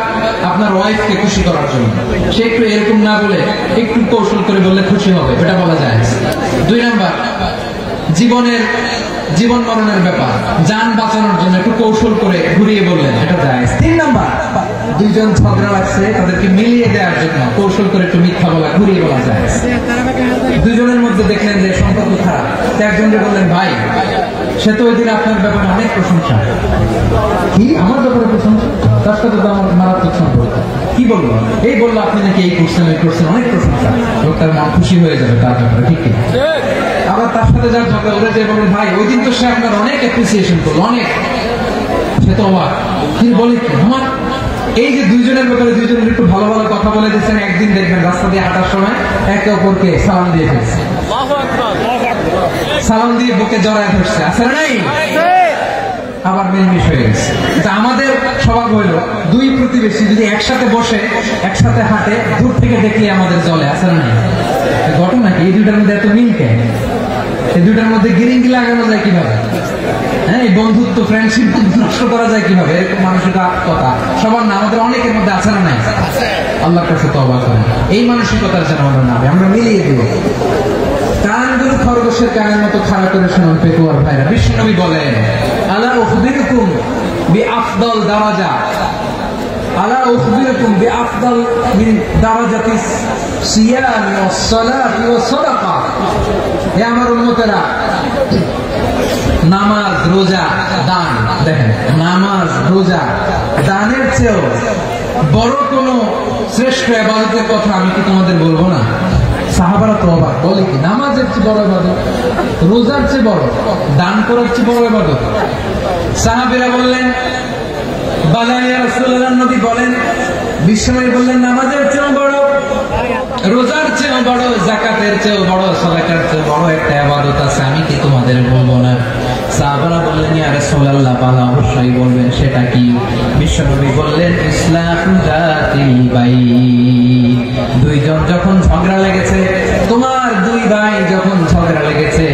আপনার ওয়াইফকে খুশি করার জন্য। সে একটু এরকম না বলে একটু কৌশল করে বললে খুশি হবে, এটা বলা যায়। 2 নাম্বার, জীবন মরণের ব্যাপার, জান বাঁচানোর জন্য একটু কৌশল করে ঘুরিয়ে বললেন, এটা যায়। 3 নাম্বার, দুইজন ঝগড়া লাগছে তাদেরকে মিলিয়ে দেওয়ার জন্য কৌশল করে একটু মিথ্যা বলা, ঘুরিয়ে বলা যায়। দুইজনের মধ্যে দেখলেন যে সম্পর্ক খারাপ, একজনকে বললেন ভাই, সে তো ওই দিন আপনার ব্যাপারে অনেক প্রশংসা। কি আমার ব্যাপারে প্রশংসা? তার সাথে তো আমার মারাত্মক সম্পর্ক। কি বলবো? এই বললো আপনি নাকি এই করছেন, ওই করছেন, অনেক প্রশংসা। লোকটার মন খুশি হয়ে যাবে তার ব্যাপারে, ঠিক কিনা? আবার তার সাথে যার ঝগড়া ওরা যে বলেন ভাই, ওই দিন তো সে আপনার অনেক অ্যাপ্রিসিয়েশন করলো, অনেক। সে তো অবাক, কিন্তু বলে আমার এই যে দুইজনের ব্যাপারে দুইজনের একটু ভালো ভালো কথা বলে দিচ্ছেন, একদিন দেখবেন রাস্তা দিয়ে হাঁটার সময় একে অপরকে সালাম দিয়ে ফেলছে, সালাম দিয়ে বুকে জড়ায় ধরছে, আছে না নাই? আবার মিলমিশ হয়ে গেছে। আমাদের স্বভাব হইল দুই প্রতিবেশী যদি একসাথে বসে একসাথে হাঁটে, দূর থেকে দেখলে আমাদের জলে, আছে না নাই? ঘটনা কি? এই দুইটার মধ্যে এত মিল কেন? এই দুইটার মধ্যে গিরিঙ্গি লাগানো যায় কিভাবে? হ্যাঁ, এই বন্ধুত্ব, ফ্রেন্ডশিপ নষ্ট করা যায় কিভাবে? এরকম মানুষের কথা সবার না, আমাদের অনেকের মধ্যে আছে না নাই? আল্লাহর কাছে তওবা করেন। এই মানসিকতার যেন আমরা না, আমরা মিলিয়ে দেব। কানগুলো খরগোশের কানের মতো খাড়া করে শুনুন পেকুয়ার ভাইরা। বিশ্বনবী বলেন, আলা উখবিরুকুম বিআফদাল দারাজা, আলা উখবিরুকুম বিআফদাল মিন দারাজাতিস সিয়াম ওয়াস সালাতি ওয়াস সাদাকা। হে আমার উম্মতেরা, নামাজ, রোজা, দান, দেখেন নামাজ, রোজা, দানের চেয়েও বড় কোন শ্রেষ্ঠ ইবাদতের কথা আমি কি তোমাদের বলবো না? সাহাবারা তো অবাক, বলে কি নামাজের চেয়ে বড় ইবাদত, রোজার চেয়ে বড়, দান করার চেয়ে বড় ইবাদত? সাহাবীরা বললেন, বালা ইয়া রাসূলুল্লাহ। নবী বলেন, বিশ্বনবী বললেন, নামাজের চেয়েও বড়, রোজার চেয়েও বড়, যাকাতের চেয়েও বড়, সাদাকার চেয়েও বড় একটা ইবাদত আছে, আমি কি তোমাদের বলবো না? সাহাবারা বললেন, ইয়া রাসূলুল্লাহ, বালা অবশ্যই বলবেন, সেটা কি? বিশ্বনবী বললেন, ইসলাহু যাতিল বাইন। দুইজন যখন ঝগড়া লেগেছে, তোমার দুই ভাই যখন ঝগড়া লেগেছে,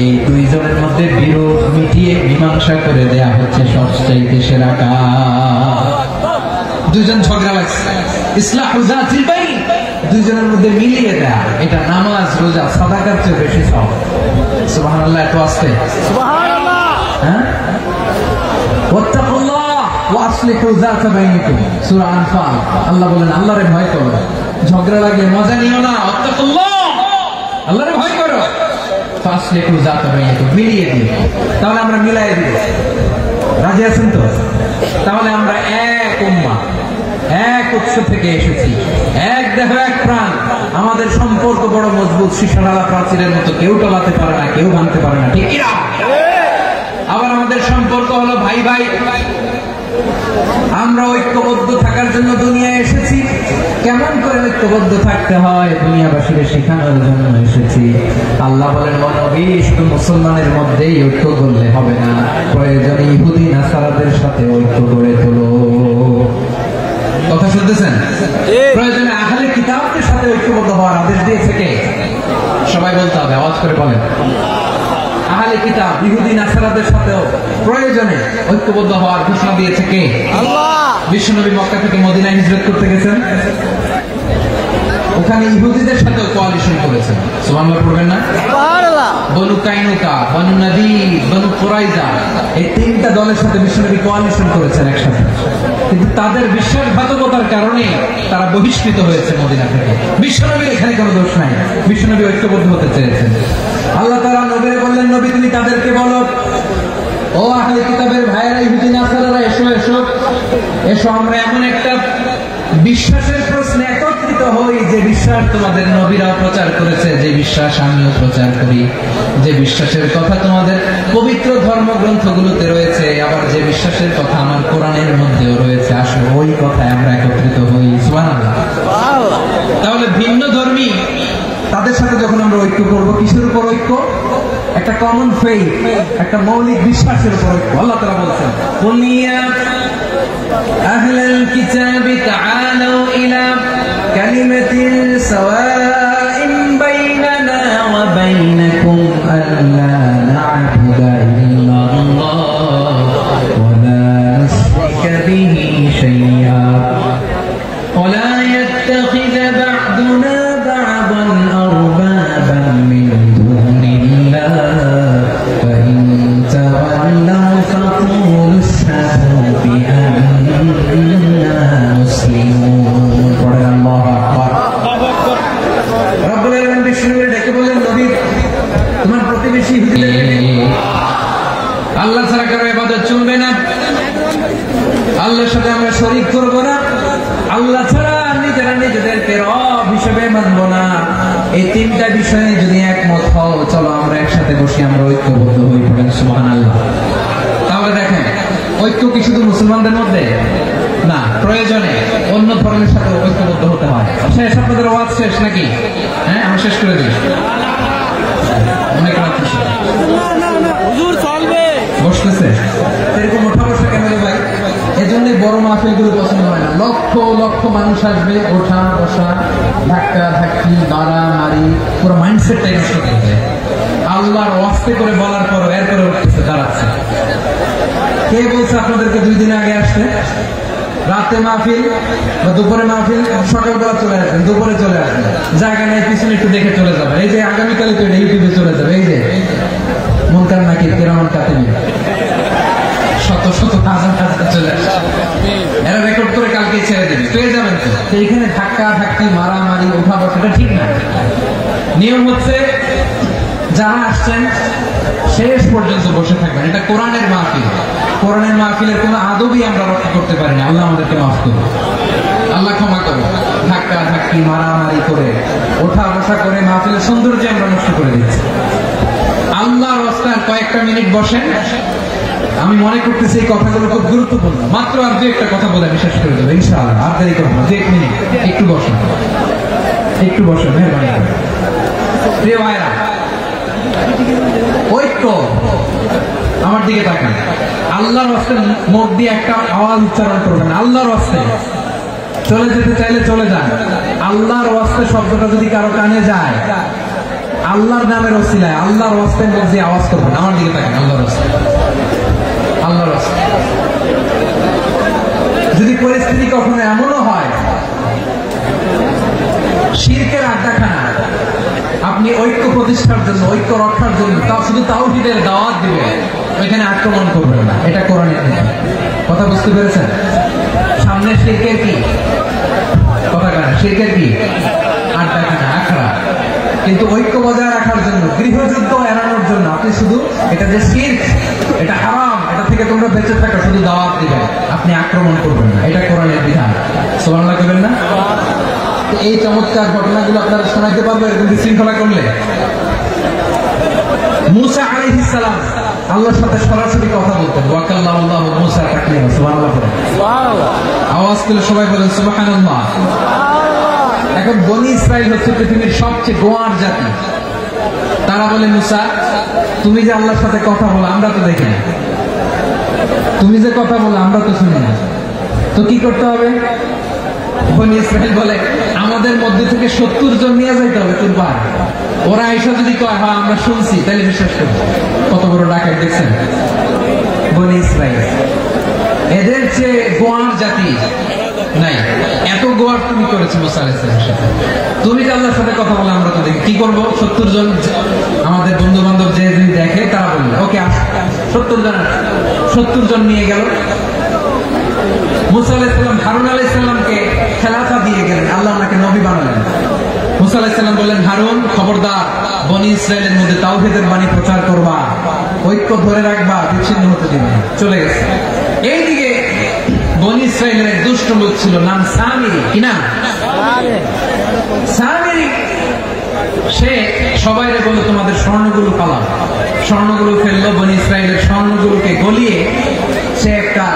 এই দুইজনের মধ্যে বিরোধ মিটিয়ে মীমাংসা করে দেয়া হচ্ছে সবচেয়ে সেরা কাজ। দুইজন ঝগড়া লাগছে, ইসলাহু যাতিল বাইন, দুইজনের মধ্যে মিলিয়ে দেয়া, এটা নামাজ, রোজা, সাদাকার চেয়ে বেশি সওয়াব। সুবহানাল্লাহ, এত আসছে সুবহানাল্লাহ। হ্যাঁ, ওয়াত্তাকুল্লাহ ওয়া আসলিহু যাতা বাইনিকুম, সূরা আনফাল। আল্লাহ বলেন, আল্লাহরে ভয় করো, ঝগড়া লাগলে মজা নিও না, ওয়াত্তাকুল্লাহ, আল্লাহরে ভয় করো, ফাসলিহু যাতা বাইনিকুম, মিলিয়ে দিও। তাহলে আমরা মিলায়ে দিব, রাজি আছেন তো? তাহলে আমরা এক উম্মাহ, এক উৎস থেকে এসেছি, এক দেহ এক প্রাণ, আমাদের সম্পর্ক বড় মজবুত, সীসাডালা প্রাচীরের মতো, কেউ টলাতে পারে না, কেউ ভাঙতে পারে না, ঠিক কিনা? আবার আমাদের সম্পর্ক হলো ভাই ভাই, আমরা ঐক্যবদ্ধ থাকার জন্য দুনিয়ায় এসেছি। কেমন করে ঐক্যবদ্ধ থাকতে হয় দুনিয়াবাসীকে শেখানোর জন্য এসেছি। আল্লাহ বলেন, ও নবী, শুধু মুসলমানের মধ্যেই ঐক্য করলে হবে না, প্রয়োজনে ইহুদি নাসারাদের সাথে ঐক্য গড়ে তোলো। কথা শুনতেছেন? প্রয়োজনে আহলে কিতাবদের সাথে ঐক্যবদ্ধ হওয়ার আদেশ দিয়েছে কে? সবাই বলতে হবে, আওয়াজ করে বলেন। আহলে কিতাব, ইহুদি নাসারাদের সাথেও প্রয়োজনে ঐক্যবদ্ধ হওয়ার ঘোষণা দিয়েছে কে? আল্লাহ। বিশ্বনবী মক্কা থেকে মদিনায় হিজরত করতে গেছেন, ওখানে ইহুদিদের সাথেও কোয়ালিশন করেছেন। সুবহানাল্লাহ পড়বেন না? সুবহানাল্লাহ। বনু কাইনুকা, বনু নাদির, বনু কুরাইজা, এই তিনটা দলের সাথে বিশ্বনবী কোয়ালিশন করেছেন একসাথে, কিন্তু তাদের বিশ্বাসঘাতকতার কারণে তারা বহিষ্কৃত হয়েছে মদিনা থেকে। বিশ্বনবীর এখানে কোনো দোষ নাই, বিশ্বনবী ঐক্যবদ্ধ হতে চেয়েছেন। আল্লাহ তাআলা নবীকে বললেন, নবী তুমি তাদেরকে বলো, ও আহলে কিতাবের ভাইয়েরা, ইহুদি নাসারারা, এসো এসো এসো, আমরা এমন একটা বিশ্বাসের প্রশ্নে একত্রিত হই, যে বিশ্বাস তোমাদের নবীরাও প্রচার করেছে, যে বিশ্বাস আমিও প্রচার করি, যে বিশ্বাসের কথা তোমাদের পবিত্র ধর্মগ্রন্থগুলোতে রয়েছে, আবার যে বিশ্বাসের কথা আমার কোরআনের মধ্যেও রয়েছে, আসলে ওই কথায় আমরা একত্রিত হই। সুবহানাল্লাহ। তাহলে ভিন্ন ধর্মী তাদের সাথে যখন আমরা ঐক্য করবো, কিসের উপর ঐক্য? একটা কমন ফেইথ, একটা মৌলিক বিশ্বাসের উপর ঐক্য। আল্লাহ তাআলা বলছেন, কুল ইয়া আহলাল কিতাবি তাআলু ইলা কালিমাতিন সাওয়াইন বাইনানা ওয়া বাইনাকুম আল্লা না'বুদা ইল্লাল্লাহ ওয়া লা নুশরিকা বিহি শাইআ ওয়া লা ইয়াত্তাখিযা বা'দুনা বা'দান আরবাবান মিন দুনিল্লাহ ওয়া ইন তাওয়াল্লাউ ফাকুলু আশহাদু বিআন্না মুসলিমুন। পড়েন আল্লাহু আকবার। রব্বুল আলামিন বিষ্ণুকে ডেকে বলেন, নবী তোমার প্রতিবেশী ইহুদিদেরকে আল্লাহ ছাড়া কারো ইবাদত চলবে না, আল্লাহর সাথে আমরা শরীক করব না, আল্লাহ ছাড়া নিজেরা নিজেদেরকে রব হিসেবে মানব না। এই তিনটা বিষয়ে যদি একমত হও, চলো আমরা একসাথে বসে আমরা ঐক্যবদ্ধ হই। পড়েন সুবহানাল্লাহ। তাহলে দেখেন, ঐক্য কি শুধু মুসলমানদের মধ্যে না, প্রয়োজনে অন্য ধর্মের সাথে ঐক্যবদ্ধ হতে হয়। শেষ, আপনাদের ওয়াজ শেষ নাকি? হ্যাঁ, আমি শেষ করে দিই। অনেক রাত বসতেছে, এরকম ওঠা বসা কেন রে ভাই? এজন্যই বড় মাহফিল গুলো পছন্দ হয় না। লক্ষ লক্ষ মানুষ আসবে, ওঠা বসা, ধাক্কা ধাক্কি, মারামারি, পুরো মাইন্ডসেটটাই নষ্ট করে দেয়। আল্লাহর ওয়াস্তে করে বলার পর এরপরে উঠতেছে, দাঁড়াচ্ছে। কে বলছে আপনাদেরকে 2 দিন আগে আসতে? রাতে মাহফিল বা দুপুরে মাহফিল, সকালবেলা চলে আসবেন, দুপুরে চলে আসবেন, জায়গা নাই পিছনে একটু দেখে চলে যাবে। এই যে আগামীকালে তো ইউটিউবে চলে যাবে, এই যে মুনকার নাকির কিরামান কাতিবিন শত শত হাজার হাজার চলে আসছে, এরা রেকর্ড করে কালকে ছেড়ে দেবে, পেয়ে যাবেন তো। এইখানে ধাক্কা ধাক্কি মারামারি ওঠা বসাটা ঠিক না। নিয়ম হচ্ছে যারা আসছেন শেষ পর্যন্ত বসে থাকবেন। এটা কোরআনের মাহফিল, কোরআনের মাহফিলের কোনো আদবই আমরা রক্ষা করতে পারি না। আল্লাহ আমাদেরকে মাফ করুন, আল্লাহ ক্ষমা করুন। ধাক্কা ধাক্কি মারামারি করে ওঠা বসা করে মাহফিলের সৌন্দর্য আমরা নষ্ট করে দিচ্ছি। আল্লাহর রাস্তায় কয়েকটা মিনিট বসেন। আমি মনে করতেছি এই কথাগুলো খুব গুরুত্বপূর্ণ। মাত্র আর দু একটা কথা বলে আমি শেষ করে দেবো ইনশাআল্লাহ। আর দেরি করবো না, 1 মিনিট একটু বসেন, একটু বসেন মেহরবানি করে। প্রিয় ভাইরা, ঐক্য, আমার দিকে তাকান। আল্লাহর রাস্তায় মুখ দিয়ে একটা আওয়াজ উচ্চারণ করবেন, আল্লাহর রাস্তায়। চলে যেতে চাইলে চলে যান। আল্লাহর রাস্তায় শব্দটা যদি কারো কানে যায়, আল্লাহর নামের ওসিলায় আল্লাহর রাস্তায় মুখ দিয়ে আওয়াজ করবেন। আমার দিকে তাকান, আল্লাহর রাস্তায়, আল্লাহর রাস্তায়। যদি পরিস্থিতি কখনো এমনও হয় শিরকের আড্ডাখানা, আপনি ঐক্য প্রতিষ্ঠার জন্য, ঐক্য রক্ষার জন্য তাও শুধু তাওহীদের দাওয়াত দিবেন, ওইখানে আক্রমণ করবেন না। এটা কোরআনের নিয়ম। কথা বুঝতে পেরেছেন? সামনে শিরকের কি কথা কানা, শিরকের কি আড্ডাখানা, আখড়া। কিন্তু ঐক্য বজায় রাখার জন্য, গৃহযুদ্ধ এড়ানোর জন্য আপনি শুধু এটা যে শিরক, এটা হারাম, এটা থেকে তোমরা বেঁচে থাকো, শুধু দাওয়াত দিবেন, আপনি আক্রমণ করবেন না। এটা কোরআনের বিধান। সুবহানাল্লাহ করবেন না? এই চমৎকার ঘটনাগুলো আপনারা শোনাইতে পারবেন এরকম বিশৃঙ্খলা করলে। মুসা আলাইহিস সালাম আল্লাহর সাথে সরাসরি কথা বলতেন। ওয়াকাল্লামাল্লাহু মুসা তাকলিমা। সুবহানাল্লাহ বলেন, আওয়াজ তুলে সবাই বলেন সুবহানাল্লাহ। এখন বনি ইসরাইল হচ্ছে পৃথিবীর সবচেয়ে গোয়ার জাতি। তারা বলে, মুসা তুমি যে আল্লাহর সাথে কথা বলো আমরা তো দেখি না, তুমি যে কথা বলো আমরা তো শুনি না, তো কি করতে হবে? বনি ইসরাইল বলে, আমাদের মধ্যে থেকে 70 জন নিয়ে যাইতে হবে কুরবান। ওরা এসে যদি কয় হ্যাঁ আমরা শুনছি, তাহলে বিশ্বাস করবো। কত বড় ডাকাত দেখছেন বনি ইসরাইল। এদের চেয়ে গোয়ার জাতি নাই। এত গোয়ার তুমি করেছো মুসা আলাইহিস সালামের সাথে। তুমি যে আল্লাহর সাথে কথা বলে আমরা তো দেখি, কি করবো? 70 জন আমাদের বন্ধু বান্ধব যে যদি দেখে তারা বলবে ওকে 70 জন নিয়ে গেল। মুসা আলাইহিস সালাম হারুন আলাইহিস সালামকে খেলাফা দিয়ে গেলেন, আল্লাহ ওনাকে নবী বানালেন। মুসা আলাইহিস সালাম বললেন, হারুন খবরদার, বনি ইসরায়েলের মধ্যে তাওহীদের বাণী প্রচার করবা, ঐক্য ধরে রাখবা, বিচ্ছিন্ন হতে দিবে না। চলে গেছে। এইদিকে বনি ইসরায়েলের এক দুষ্ট লোক ছিল, নাম সামিরি। কি নাম? সামিরি। সে সবাইরে বলল তোমাদের স্বর্ণগুলো পালাও। স্বর্ণগুলো ফেললো, বনি ইসরায়েলের স্বর্ণগুলোকে গলিয়ে সে একটা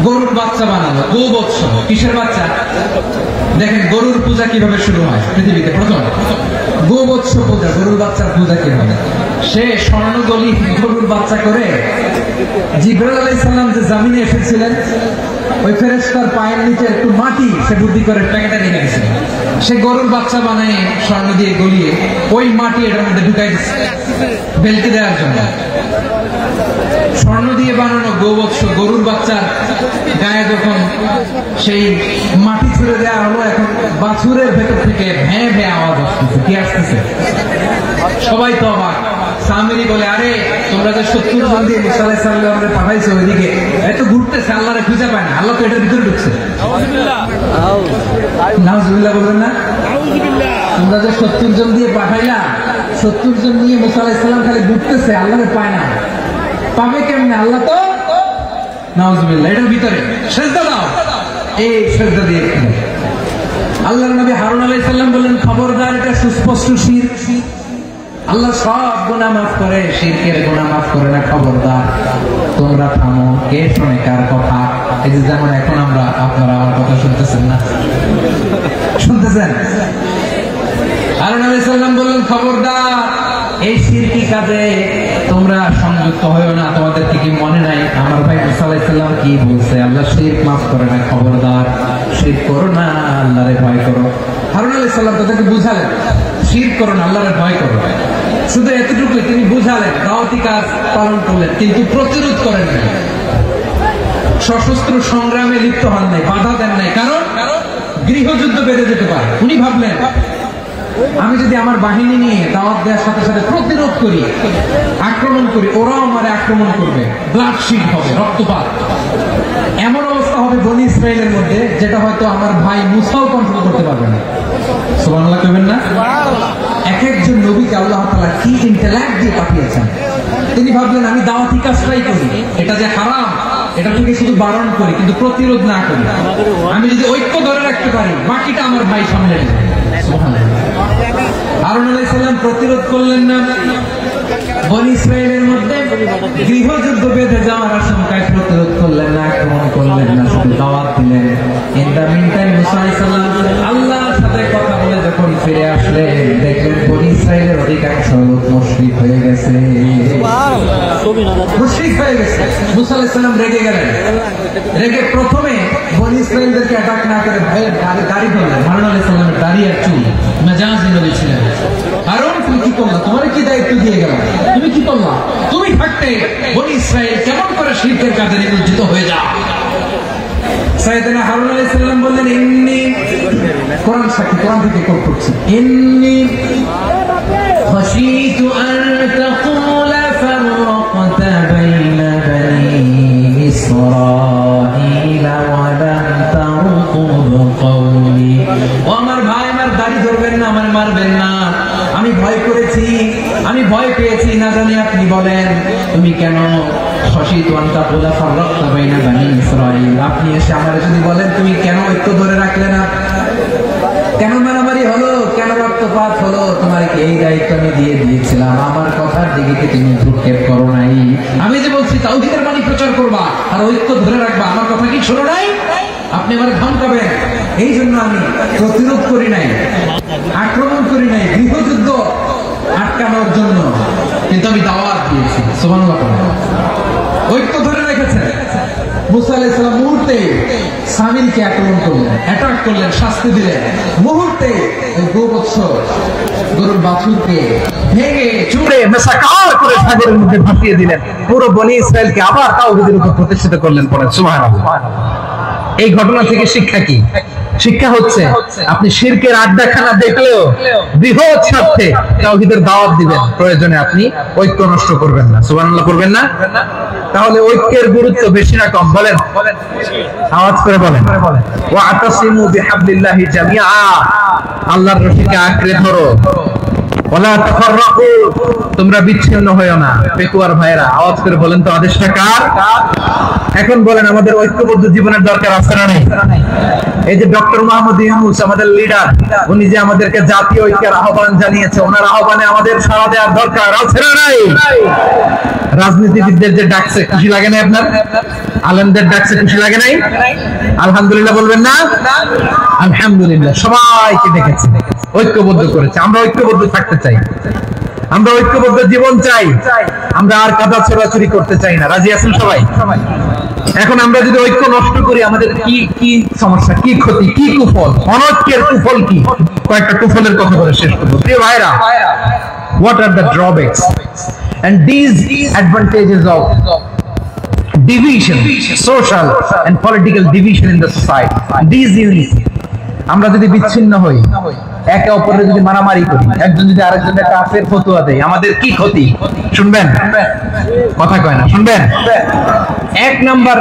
গরুর বাচ্চা বানালো। গোবৎস। কিসের বাচ্চা? দেখেন গরুর পূজা কিভাবে শুরু হয় পৃথিবীতে প্রথম, গোবৎস পূজা, গরুর বাচ্চার পূজা কিভাবে। সে স্বর্ণগলি গরুর বাচ্চা করে জিবরাইল আলাইহিস সালাম যে জামিনে এসেছিলেন, ওই ফেরেশতার পায়ের নিচে একটু মাটি সে বুদ্ধি করে প্যাকেটে রেখে দিয়েছিল। সে গরুর বাচ্চা বানিয়ে স্বর্ণ দিয়ে গলিয়ে ওই মাটি এটার মধ্যে ঢুকাই দিচ্ছে বেলকি দেওয়ার জন্য। স্বর্ণ দিয়ে বানানো গোবৎস গরুর বাচ্চার গায়ে যখন সেই মাটি ছুড়ে দেওয়া হলো, এখন বাছুরের ভেতর থেকে ভ্যাঁ ভ্যাঁ আওয়াজ আসতেছে। কি আসতেছে? সবাই তো অবাক। সামিরি বলে, আরে তোমরা যে 70 জন দিয়ে মুসা আলাইহিস সালামকে পাঠাইছো ওইদিকে, এত ঘুরতেছে, আল্লাহরে খুঁজে পায় না, আল্লাহ তো এটার ভিতরে ঢুকছে। নাউজুবিল্লাহ বলবেন না? তোমরা যে 70 জন দিয়ে পাঠাইলা, 70 জন নিয়ে মুসা আলাইহিস সালাম খালি ঘুরতেছে, আল্লাহরে পায় না। পাবে কেমনে? আল্লাহ তো নাউজুবিল্লাহ এটার ভিতরে। সেজদা দাও। এই সেজদা দিয়ে আল্লাহর নবী হারুন আলাইহিস সালাম বললেন, খবরদার, এটা সুস্পষ্ট শিরক। আল্লাহ সব গুনাহ মাফ করে, শিরকের গুনাহ মাফ করে না। খবরদার, তোমরা থামো। কে শোনে কার কথা? এই যে যেমন এখন আপনারা আমার কথা শুনতেছেন না, শুনতেছেন? হারুন আলাইহিস সালাম বললেন, খবরদার, এই শিরকি কাজে তোমরা সংযুক্ত হয়েও না। তোমাদের কি মনে নাই আমার ভাই মুসা আলাইহিস সালাম কি বলছে? আল্লাহ শিরক মাফ করে না। খবরদার, শিরক করো না, আল্লাহরে ভয় করো। হারুন আলাইহিস সালাম তাদেরকে বুঝালেন, শিরক করো না, আল্লাহরে ভয় করো। শুধু এতটুকু তিনি বুঝালেন, দাওয়াতি কাজ পালন করলেন, কিন্তু প্রতিরোধ করেন না। সশস্ত্র সংগ্রামে লিপ্ত হন নাই, বাধা দেন নাই, কারণ গৃহযুদ্ধ বেড়ে যেতে পারে। উনি ভাবলেন আমি যদি আমার বাহিনী নিয়ে দাওয়াত দেওয়ার সাথে সাথে প্রতিরোধ করি, আক্রমণ করি, ওরাও আমার আক্রমণ করবে, ব্লাডশিট হবে, রক্তপাত, এমন অবস্থা হবে বনি ইসরাইলের মধ্যে যেটা হয়তো আমার ভাই মুসাও কন্ট্রোল করতে পারবে না। সুবহানাল্লাহ কইবেন না? এক একজন নবীকে আল্লাহ তাআলা কি ইন্টেলেক্ট দিয়ে পাঠিয়েছেন। তিনি ভাবলেন আমি দাওয়াতি কাজটাই করি, এটা যে হারাম এটা থেকে শুধু বারণ করি কিন্তু প্রতিরোধ না করি। আমি যদি ঐক্য ধরে রাখতে পারি বাকিটা আমার ভাই সামনে নেবে। হারুন আলাইহিস সালাম প্রতিরোধ করলেন না, বনি ইসরাইলের মধ্যে গৃহযুদ্ধ বেঁধে যাওয়ার আশঙ্কায় প্রতিরোধ করলেন না, আক্রমণ করলেন না, শুধু দাওয়াত দিলেন। ইন দ্য মিন টাইম মুসা আলাইহিস সালাম আল্লাহর সাথে কথা বলে যখন ফিরে আসলেন দেখলেন বনি ইসরাইলের অধিকাংশ লোক মুশরিক হয়ে গেছে, মুশরিক হয়ে গেছে। মুসা আলাইহিস সালাম রেগে গেলেন, রেগে প্রথমে বনি ইসরাইলদেরকে অ্যাটাক না করে ভয়ের দাড়ি ধরলেন। হারুন আলাইহিস সালামের দাড়ি আর চুল মেজাজি নবী ছিলেন। হারুন তুমি কি করলা? তোমার কি দায়িত্ব দিয়ে গেলাম, তুমি কি করলা? তুমি থাকতে বনি ইসরাইল কেমন করে শিরকের কাজে নিমজ্জিত হয়ে যায়? সাইয়েদনা হারুন আলাইহিস সালাম বললেন ইন্নী, কোরআন সাক্ষী, কোরআন থেকে কোট করছি, ইন্নী খাশীতু আন তাকুলা ফাররাকতা বাইনা বানি ইসরাঈলা ওয়া লাম তারকুব কওলি। ও আমার ভাই, আমার দাড়ি ধরবেন না, আমার মারবেন না, আমি ভয় করেছি, আমি ভয় পেয়েছি, না জানি আপনি বলেন তুমি কেন খাশীতু আন তাকুলা ফাররাকতা বাইনা বানি ইসরাঈল, আপনি এসে আমারে যদি বলেন তুমি কেন ঐক্য ধরে রাখলে না, কেন মারামারি হলো, কেন রক্তপাত হলো, তোমার কি এই দায়িত্ব আমি দিয়ে দিয়েছিলাম, আমার কথার দিকে কি তুমি ভ্রুক্ষেপ করো নাই? আমি যে বলছি তাওহীদের বাণী প্রচার করবা আর ঐক্য ধরে রাখবা, আমার কথা কি শোনো নাই? আপনি আমার ধমকাবেন, এই জন্য আমি প্রতিরোধ করি নাই, আক্রমণ করি নাই, গৃহযুদ্ধ আটকানোর জন্য কিন্তু আমি দাওয়াত দিয়েছি। সুবহানাল্লাহ। ঐক্য ধরে রেখেছে। মুসা আলাইহিস সালাম মুহূর্তে সামিরকে আক্রমণ করলেন, অ্যাটাক করলেন, শাস্তি দিলেন। মুহূর্তে ওই গোবৎস গরুর বাছুরকে ভেঙে চুড়ে মেসাকার করে সাগরের মধ্যে ভাসিয়ে দিলেন। পুরো বনি ইসরায়েলকে আবার তাওহীদের উপর প্রতিষ্ঠিত করলেন। পড়েন সুবহানাল্লাহ। এই ঘটনা থেকে শিক্ষা কি? শিক্ষা হচ্ছে আপনি শিরকের আড্ডাখানা দেখলেও বৃহৎ স্বার্থে তাওহীদের দাওয়াত দিবেন, প্রয়োজনে আপনি ঐক্য নষ্ট করবেন না। সুবহানাল্লাহ করবেন না? তাহলে ঐক্যের গুরুত্ব বেশি না কম? বলেন, আওয়াজ করে বলেন। ওয়াতাসিমু বিহাবলিল্লাহি জামিআ, আল্লাহর রশিকে আঁকড়ে ধরো। ওয়ালা তাফাররাকু, তোমরা বিচ্ছিন্ন হয়ো না। পেকুয়ার ভাইরা আওয়াজ করে বলেন তো আদেশটা কার? এখন বলেন আমাদের ঐক্যবদ্ধ জীবনের দরকার আছে না নেই? এই যে ডক্টর মোহাম্মদ ইউনূস আমাদের লিডার, উনি যে আমাদেরকে জাতীয় ঐক্যের আহ্বান জানিয়েছে, ওনার আহ্বানে আমাদের সাড়া দেওয়ার দরকার আছে না নাই? রাজনীতিবিদদের যে ডাকছে খুশি লাগে না আপনার? আলেমদের ডাকছে খুশি লাগে নাই? আলহামদুলিল্লাহ বলবেন না? আলহামদুলিল্লাহ, সবাইকে ডেকেছে, ঐক্যবদ্ধ করেছে। আমরা ঐক্যবদ্ধ থাকতে চাই, আমরা ঐক্যবদ্ধ জীবন চাই, আমরা আর কাদা ছোড়াছুরি করতে চাই না। রাজি আছেন সবাই? এখন আমরা যদি ঐক্য নষ্ট করি আমাদের কি কি সমস্যা, কি ক্ষতি, কি কুফল? অনৈক্যের কুফল কি? কয়েকটা কুফলের কথা বলে শেষ করবো। প্রিয় ভাইরা, what are the drawbacks and these advantages of division, social and political division in the society, these unity? আমরা যদি বিচ্ছিন্ন হই, একে অপরের যদি মারামারি করি, একজন যদি আরেকজনের কাফের ফতোয়া দেয়, আমাদের কি ক্ষতি? শুনবেন? কথা কয় না, শুনবেন? এক নাম্বার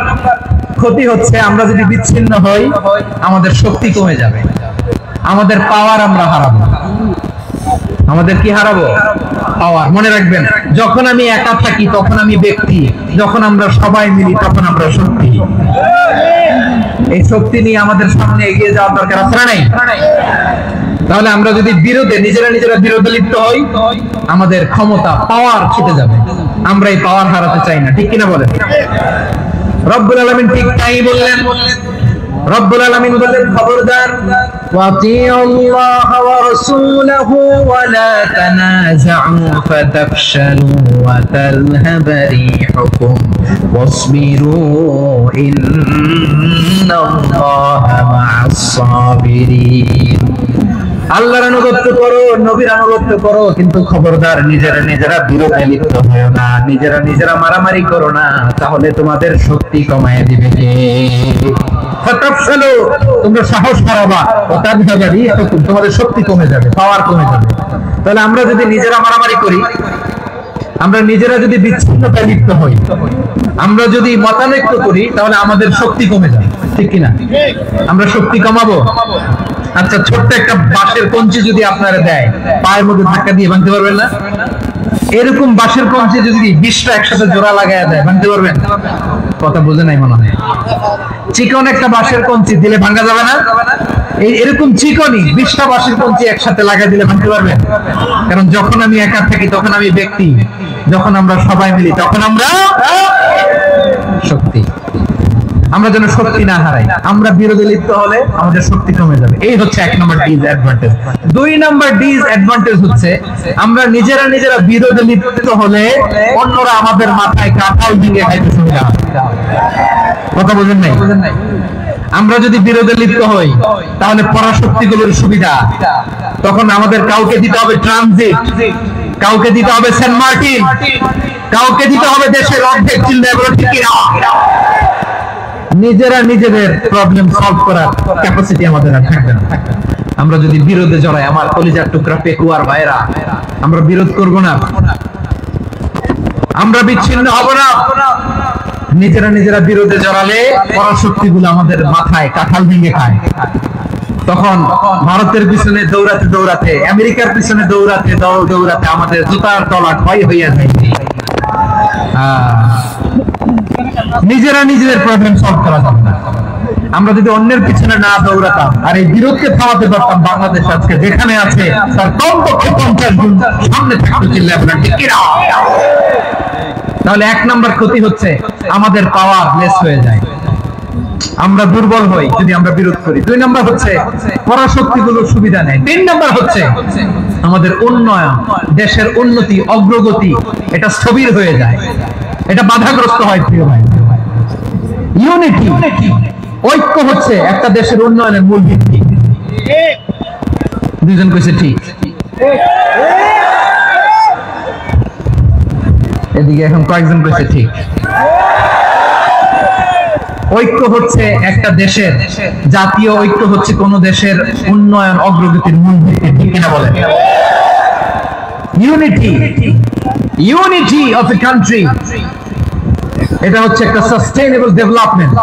ক্ষতি হচ্ছে আমরা যদি বিচ্ছিন্ন হই আমাদের শক্তি কমে যাবে, আমাদের পাওয়ার আমরা হারাবো। আমাদের কি হারাবো? পাওয়ার। মনে রাখবেন, যখন আমি একা থাকি তখন আমি ব্যক্তি, যখন আমরা সবাই মিলি তখন আমরা শক্তি। এই শক্তি নিয়ে আমাদের সামনে এগিয়ে যাওয়ার দরকার আছে না নাই? তাহলে আমরা যদি বিরোধে নিজেরা বিরোধে লিপ্ত হই আমাদের ক্ষমতা, পাওয়ার ছুটে যাবে। আমরা এই পাওয়ার হারাতে চাই না, ঠিক কিনা বলেন? রব্বুল আলামিন ঠিক তাই বললেন। রব্বুল আলামিন বললেন খবরদার, ওয়াতিউল্লাহ ওয়া রাসূলাহু ওয়া লা তানাযাউ ফাতাফশালু ওয়া তাযহাবা রিহুকুম ওয়াসবিরু ইন্নাল্লাহা মা'আস সাবিরিন। আল্লাহর আনুগত্য করো, নবীর আনুগত্য করো, কিন্তু খবরদার নিজেরা নিজেরা বিরোধে লিপ্ত হয়ো না, নিজেরা নিজেরা মারামারি করো না, তাহলে তোমাদের শক্তি কমায় দিবে কে? তোমরা সাহস হারাবা, তোমাদের শক্তি কমে যাবে, পাওয়ার কমে যাবে। তাহলে আমরা যদি নিজেরা মারামারি করি, আমরা নিজেরা যদি বিচ্ছিন্নতায় লিপ্ত হই, আমরা যদি মতানৈক্য করি, তাহলে আমাদের শক্তি কমে যাবে, ঠিক কিনা? আমরা শক্তি কমাবো। আচ্ছা, ছোট্ট একটা বাঁশের কঞ্চি যদি আপনারা দেয়, পায়ের মধ্যে ধাক্কা দিয়ে ভাঙতে পারবেন না? এরকম বাঁশের কঞ্চি যদি 20টা একসাথে জোড়া লাগায় দেয়, ভাঙতে পারবেন? কথা বুঝে নাই মনে হয়। চিকন একটা বাঁশের কঞ্চি দিলে ভাঙা যাবে না? এরকম চিকনই 20টা বাঁশের কঞ্চি একসাথে লাগাই দিলে ভাঙতে পারবেন? কারণ যখন আমি একা থাকি তখন আমি ব্যক্তি, যখন আমরা সবাই মিলি তখন আমরা শক্তি। আমরা যেন শক্তি না হারাই। আমরা বিরোধে লিপ্ত হলে আমাদের শক্তি কমে যাবে। এই হচ্ছে 1 নম্বর ডিসঅ্যাডভান্টেজ। 2 নম্বর ডিসঅ্যাডভান্টেজ হচ্ছে আমরা নিজেরা নিজেরা বিরোধে লিপ্ত হলে অন্যরা আমাদের মাথায় কাঁঠাল ভেঙে খাইতে সুবিধা হয়। কথা বুঝেন নাই? আমরা যদি বিরোধে লিপ্ত হই তাহলে পরাশক্তিগুলোর সুবিধা, তখন আমাদের কাউকে দিতে হবে ট্রানজিট, কাউকে দিতে হবে সেন্ট মার্টিন, কাউকে দিতে হবে দেশের অর্ধেক চিল্লাগুলো, ঠিক কিনা? নিজেরা নিজেদের প্রবলেম সলভ করার ক্যাপাসিটি আমাদের আর থাকবে না। আমরা যদি বিরোধে জড়াই, আমার কলিজার টুকরা পেকুয়ার ভাইরা, আমরা বিরোধ করব না, আমরা বিচ্ছিন্ন হব না। নিজেরা নিজেরা বিরোধে জড়ালে পরাশক্তিগুলো আমাদের মাথায় কাঁঠাল ভেঙে খায়। তখন ভারতের পিছনে দৌড়াতে দৌড়াতে, আমেরিকার পিছনে দৌড়াতে দৌড়াতে আমাদের জুতার তলা ক্ষয় হইয়া যায়। নিজেরা নিজেদের প্রবলেম সলভ করা যাবে না। আমরা যদি অন্যের পিছনে না দৌড়াতাম আর এই বিরোধকে থামাতে পারতাম, বাংলাদেশ আজকে যেখানে আছে তার কমপক্ষে 50 গুণ সামনে থাকতে চিল্লায় বলেন, ঠিক কিনা? তাহলে 1 নম্বর ক্ষতি হচ্ছে আমাদের পাওয়ার লেস হয়ে যায়, আমরা দুর্বল হই যদি আমরা বিরোধ করি। 2 নম্বর হচ্ছে পরাশক্তিগুলোর সুবিধা নেই। 3 নম্বর হচ্ছে আমাদের উন্নয়ন, দেশের উন্নতি, অগ্রগতি, এটা স্থবির হয়ে যায়, এটা বাধাগ্রস্ত হয়। প্রিয় ভাই, ইউনিটি, ঐক্য হচ্ছে একটা দেশের উন্নয়নের মূল ভিত্তি। দুজন কইছে ঠিক, এদিকে এখন কয়েকজন কইছে ঠিক। ঐক্য হচ্ছে একটা দেশের, জাতীয় ঐক্য হচ্ছে কোন দেশের উন্নয়ন অগ্রগতির মূল ভিত্তি, ঠিক কিনা বলেন? ইউনিটি অফ এ কান্ট্রি, এটা হচ্ছে একটা সাস্টেইনেবল ডেভেলপমেন্ট,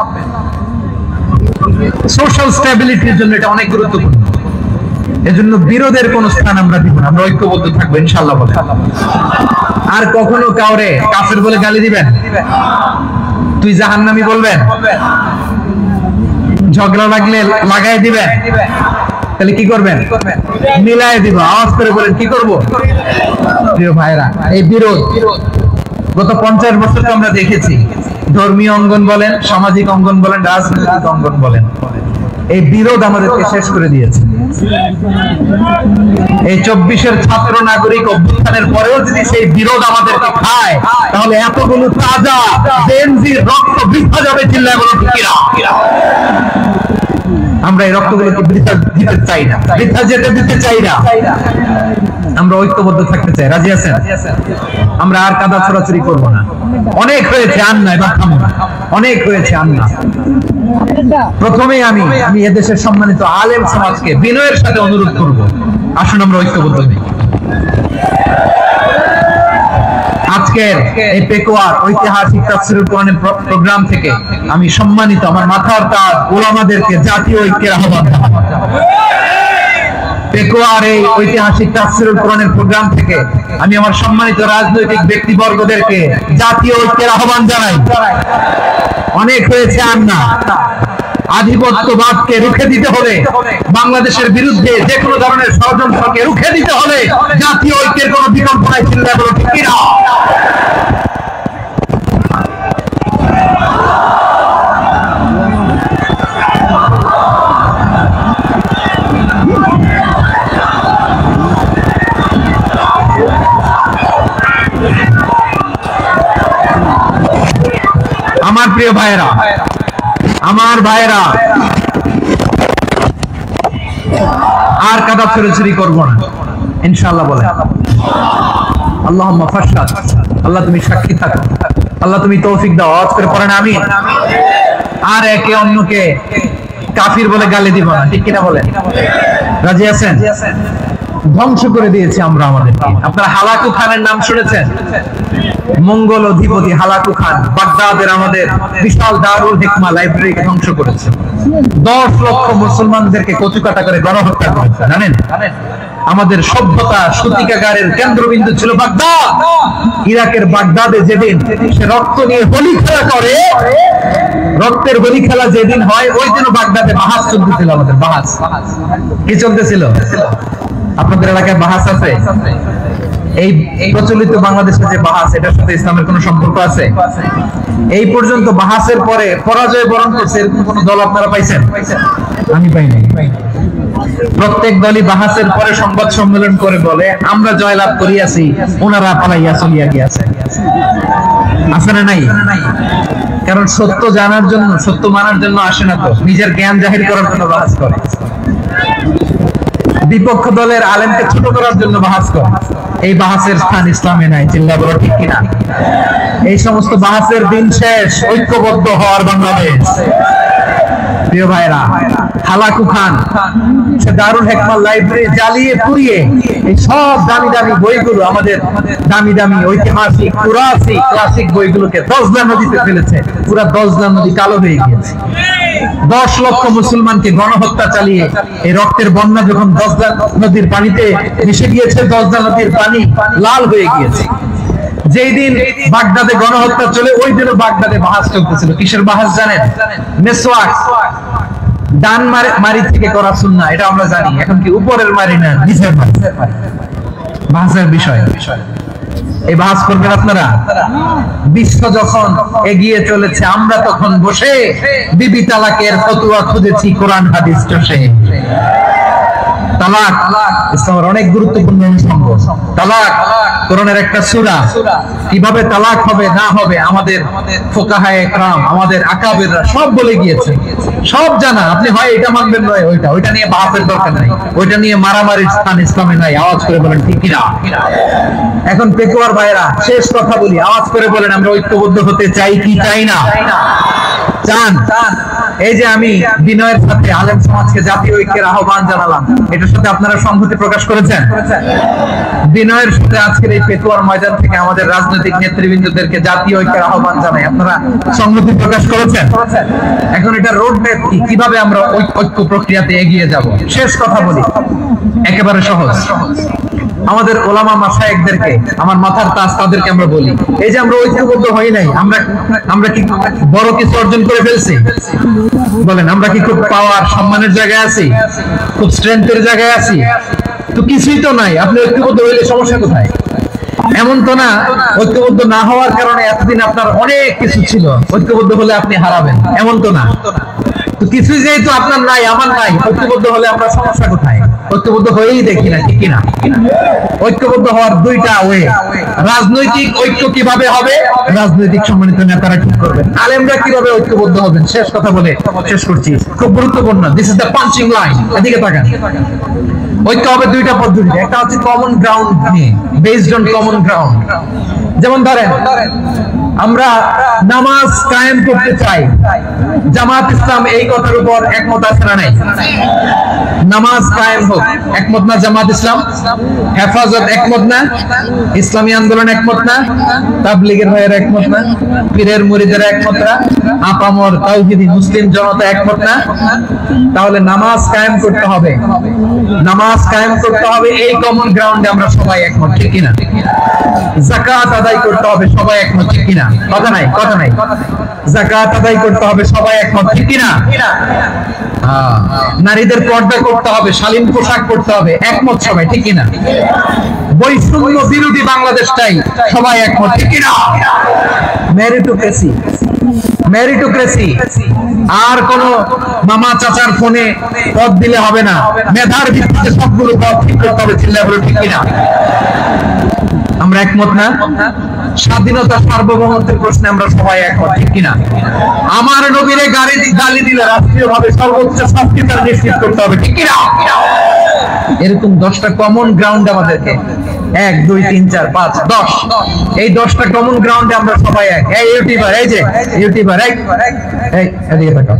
সোশ্যাল স্ট্যাবিলিটির জন্য এটা অনেক গুরুত্বপূর্ণ। এজন্য বিরোধের কোন স্থান আমরা দিব না, আমরা ঐক্যবদ্ধ থাকবো ইনশাআল্লাহ। বলে আর কখনো কাউরে কাফের বলে গালি দিবেন, তুই জাহান্নামী বলবেন, ঝগড়া লাগলে লাগাই দিবেন, তাহলে কি করবেন? মিলাই দিব। আওয়াজ করে বলেন, কি করব? প্রিয় ভাইরা, এই বিরোধ গত 50 বছর আমরা দেখেছি। ধর্মীয় অঙ্গন বলেন, সামাজিক অঙ্গন বলেন, রাজনৈতিক অঙ্গন বলেন, এই বিরোধ আমাদেরকে শেষ করে দিয়েছে। এই 24-এর ছাত্র নাগরিক অভ্যুত্থানের পরেও যদি সেই বিরোধ আমাদেরকে খায়, তাহলে এতগুলো তাজা জেনজির রক্ত বৃথা যাবে, চিল্লায় বলে, ঠিক কিনা? আমরা এই রক্তগুলোকে বৃথা দিতে চাই না, বৃথা যেতে দিতে চাই না। আমরা ঐক্যবদ্ধ থাকতে চাই। রাজি আছেন? আমরা আর কাদা ছোড়াছুরি করবো না। অনেক হয়েছে, আর না, এবার থামো না। অনেক হয়েছে, আর না। প্রথমেই আমি এদেশের সম্মানিত আলেম সমাজকে বিনয়ের সাথে অনুরোধ করব, আসুন আমরা ঐক্যবদ্ধ হই। আজকের এই পেকুয়ার ঐতিহাসিক তাফসীরুল কোরআনের প্রোগ্রাম থেকে আমি সম্মানিত আমার মাথার তাজ উলামাদেরকে জাতীয় ঐক্যের আহ্বান জানাই। পেকুয়ার এই ঐতিহাসিক তাফসীরুল কোরআনের প্রোগ্রাম থেকে আমি আমার সম্মানিত রাজনৈতিক ব্যক্তিবর্গদেরকে জাতীয় ঐক্যের আহ্বান জানাই। অনেক হয়েছে, আর না। আধিপত্যবাদকে রুখে দিতে হলে, বাংলাদেশের বিরুদ্ধে যে কোনো ধরনের ষড়যন্ত্রকে রুখে দিতে হলে জাতীয় ঐক্যের কোনো বিকল্প নাই, চিন্তা করো, ঠিক কিনা? আমার প্রিয় ভাইয়েরা, আমার ভাইয়েরা, আর কাদা ছড়াছড়ি করব না ইনশাআল্লাহ বলেন আল্লাহুম্মা ফাশহাদ আল্লাহ তুমি সাক্ষী থাকো আল্লাহ তুমি তৌফিক দাও আওয়াজ করে পড়েন আমিন আর একে অন্যকে কাফির বলে গালি দিব না ঠিক কিনা বলেন রাজি আছেন ধ্বংস করে দিয়েছি আমরা আমাদেরকে আপনারা হালাকু খানের নাম শুনেছেন মঙ্গল অধিপতি হালাকু খান বাগদাদের আমাদের বিশাল দারুল হিকমা লাইব্রেরিকে ধ্বংস করেছে 10 লক্ষ মুসলমানদেরকে কচুকাটা করে গণহত্যা করেছে জানেন আমাদের সভ্যতা সূতিকাগারের কেন্দ্রবিন্দু ছিল বাগদাদ ইরাকের বাগদাদে যেদিন সে রক্ত নিয়ে হোলি খেলা করে রক্তের হোলি খেলা যেদিন হয় ওই দিন বাগদাদে বাহাস চলতেছিল আমাদের বাহাস কি চলতেছিল আপনাদের এলাকায় বাহাস আছে এই প্রচলিত বাংলাদেশের যে বাহাস এটার সাথে ইসলামের কোনো সম্পর্ক আছে এই পর্যন্ত বাহাসের পরে পরাজয় বরণ করছে এরকম কোন দল আপনারা পাইছেন আমি পাইনি প্রত্যেক দলই বাহাসের পরে সংবাদ সম্মেলন করে বলে আমরা জয়লাভ করিয়াছি ওনারা পালাইয়া চলিয়া গিয়াছে আছে না নাই কারণ সত্য জানার জন্য সত্য মানার জন্য আসে না তো নিজের জ্ঞান জাহির করার জন্য বাহাস করে বিপক্ষ দলের আলেমকে ছোট করার জন্য বাহাস করে এই বাহাসের স্থান ইসলামে নাই চিল্লা বলো ঠিক কিনা এই সমস্ত বাহাসের দিন শেষ ঐক্যবদ্ধ হওয়ার বাংলাদেশ প্রিয় ভাইরা হালাকু খান সে দারুল হিকমা লাইব্রেরি জ্বালিয়ে পুড়িয়ে এই সব দামি দামি বইগুলো আমাদের দামি দামি ঐতিহাসিক পুরাসিক ক্লাসিক বইগুলোকে দজলা নদীতে ফেলেছে পুরা দজলা নদী কালো হয়ে গিয়েছে 10 লক্ষ মুসলমানকে গণহত্যা চালিয়ে এই রক্তের বন্যা যখন দজলা নদীর পানিতে মিশে গিয়েছে দজলা নদীর পানি লাল হয়ে গিয়েছে যেই দিন বাগদাদে গণহত্যা চলে ওই দিনও বাগদাদে বাহাস চলতেছিল কিসের বাহাস জানেন মেসওয়াক ডান মারি থেকে করা সুন্নাহ এটা আমরা জানি এখন কি উপরের মারি না নিচের মারি বাহাসের বিষয় এই বাহাস করবেন আপনারা বিশ্ব যখন এগিয়ে চলেছে আমরা তখন বসে বিবি তালাকের ফতোয়া খুঁজেছি কোরআন হাদিস চষে তালাক ইসলামের অনেক গুরুত্বপূর্ণ অঙ্গ তালাক কোরআনের একটা সূরা কিভাবে তালাক হবে না হবে আমাদের ফুকাহায়ে কেরাম আমাদের আকাবেররা সব বলে গিয়েছে সব জানা আপনি হয় এটা মানবেন নয় ওইটা নিয়ে বাহাসের দরকার নাই ওইটা নিয়ে মারামারির স্থান ইসলামে নাই আওয়াজ করে বলেন ঠিক কিনা এখন পেকুয়ার ভাইরা শেষ কথা বলি আওয়াজ করে বলেন আমরা ঐক্যবদ্ধ হতে চাই কি চাই না চান এই যে আমি বিনয়ের সাথে আলেম সমাজকে জাতীয় ঐক্যের আহ্বান জানালাম এটার সাথে আপনারা সংহতি প্রকাশ করেছেন বিনয়ের সাথে আজকের এই পেকুয়ার ময়দান থেকে আমাদের রাজনৈতিক নেতৃবৃন্দদেরকে জাতীয় ঐক্যের আহ্বান জানাই আপনারা সংহতি প্রকাশ করেছেন এখন এটা রোড ম্যাপ কিভাবে আমরা ঐক্য প্রক্রিয়াতে এগিয়ে যাব শেষ কথা বলি একেবারে সহজ আমাদের ওলামা মাশায়েখদেরকে আমার মাথার তাজ তাদেরকে আমরা বলি এই যে আমরা ঐক্যবদ্ধ হই নাই আমরা কি বড় কিছু অর্জন করে ফেলছি বলেন আমরা কি খুব পাওয়ার সম্মানের জায়গায় আছি খুব স্ট্রেংথের জায়গায় আছি তো কিছুই তো নাই আপনি ঐক্যবদ্ধ হইলে সমস্যা কোথায় এমন তো না ঐক্যবদ্ধ না হওয়ার কারণে এতদিন আপনার অনেক কিছু ছিল ঐক্যবদ্ধ হলে আপনি হারাবেন এমন তো না তো কিছুই যেহেতু আপনার নাই আমার নাই ঐক্যবদ্ধ হলে আমরা সমস্যা কোথায় ঐক্যবদ্ধ হয়েই দেখি না ঠিক কিনা ঐক্যবদ্ধ হওয়ার দুইটা ওয়ে রাজনৈতিক ঐক্য কিভাবে হবে রাজনৈতিক সম্মানিত নেতারা ঠিক করবেন আলেমরা কিভাবে ঐক্যবদ্ধ হবেন শেষ কথা বলে শেষ করছি খুব গুরুত্বপূর্ণ this is the punching line এদিকে তাকান ঐক্য হবে দুইটা পদ্ধতিতে একটা হচ্ছে কমন গ্রাউন্ড নিয়ে বেসড অন কমন গ্রাউন্ড যেমন ধরেন আমরা নামাজ কায়েম করতে চাই জামাত ইসলাম এই কথার উপর একমত আছে না নাই নামাজ কায়েম হোক একমত না জামাত ইসলাম হেফাজত একমত না ইসলামী আন্দোলন একমত না তাবলীগের ভাইয়েরা একমত না পীরের মুরিদেরা একমত না আপামর তাওহীদি মুসলিম জনতা একমত না তাহলে নামাজ কায়েম করতে হবে এই কমন গ্রাউন্ডে আমরা সবাই একমত ঠিক কিনা যাকাত আদায় করতে হবে সবাই একমত ঠিক কিনা কথা নাই যাকাত আদায় করতে হবে সবাই একমত ঠিক কিনা নারীদের পর্দা করতে হবে শালীন পোশাক পরতে হবে একমত সবাই ঠিক কিনা বৈষম্য বিরোধী বাংলাদেশটাই সবাই একমত ঠিক কিনা মেরিটোক্রেসি আর কোন মামা চাচার ফোনে পদ দিলে হবে না মেধার ভিত্তিতে সবগুলো পদ ঠিক করতে হবে চিল্লায় বলো ঠিক কিনা আমরা একমত না স্বাধীনতা সার্বভৌমত্বের প্রশ্নে আমরা সবাই একমত ঠিক কিনা আমার নবীরে গালি দিলে রাষ্ট্রীয়ভাবে সর্বোচ্চ শাস্তি তার নিশ্চিত করতে হবে ঠিক কিনা এরকম 10টা কমন গ্রাউন্ড আমাদেরকে 1 2 3 4 5 10 এই 10টা কমন গ্রাউন্ডে আমরা সবাই এক। এই ইউটিউবার, এই যে ইউটিউবার, এই এদিকে তাকাও।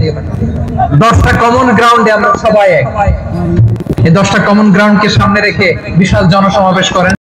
10টা কমন গ্রাউন্ডে আমরা সবাই এক। এই 10টা কমন গ্রাউন্ডকে সামনে রেখে বিশাল জনসমাবেশ করেন।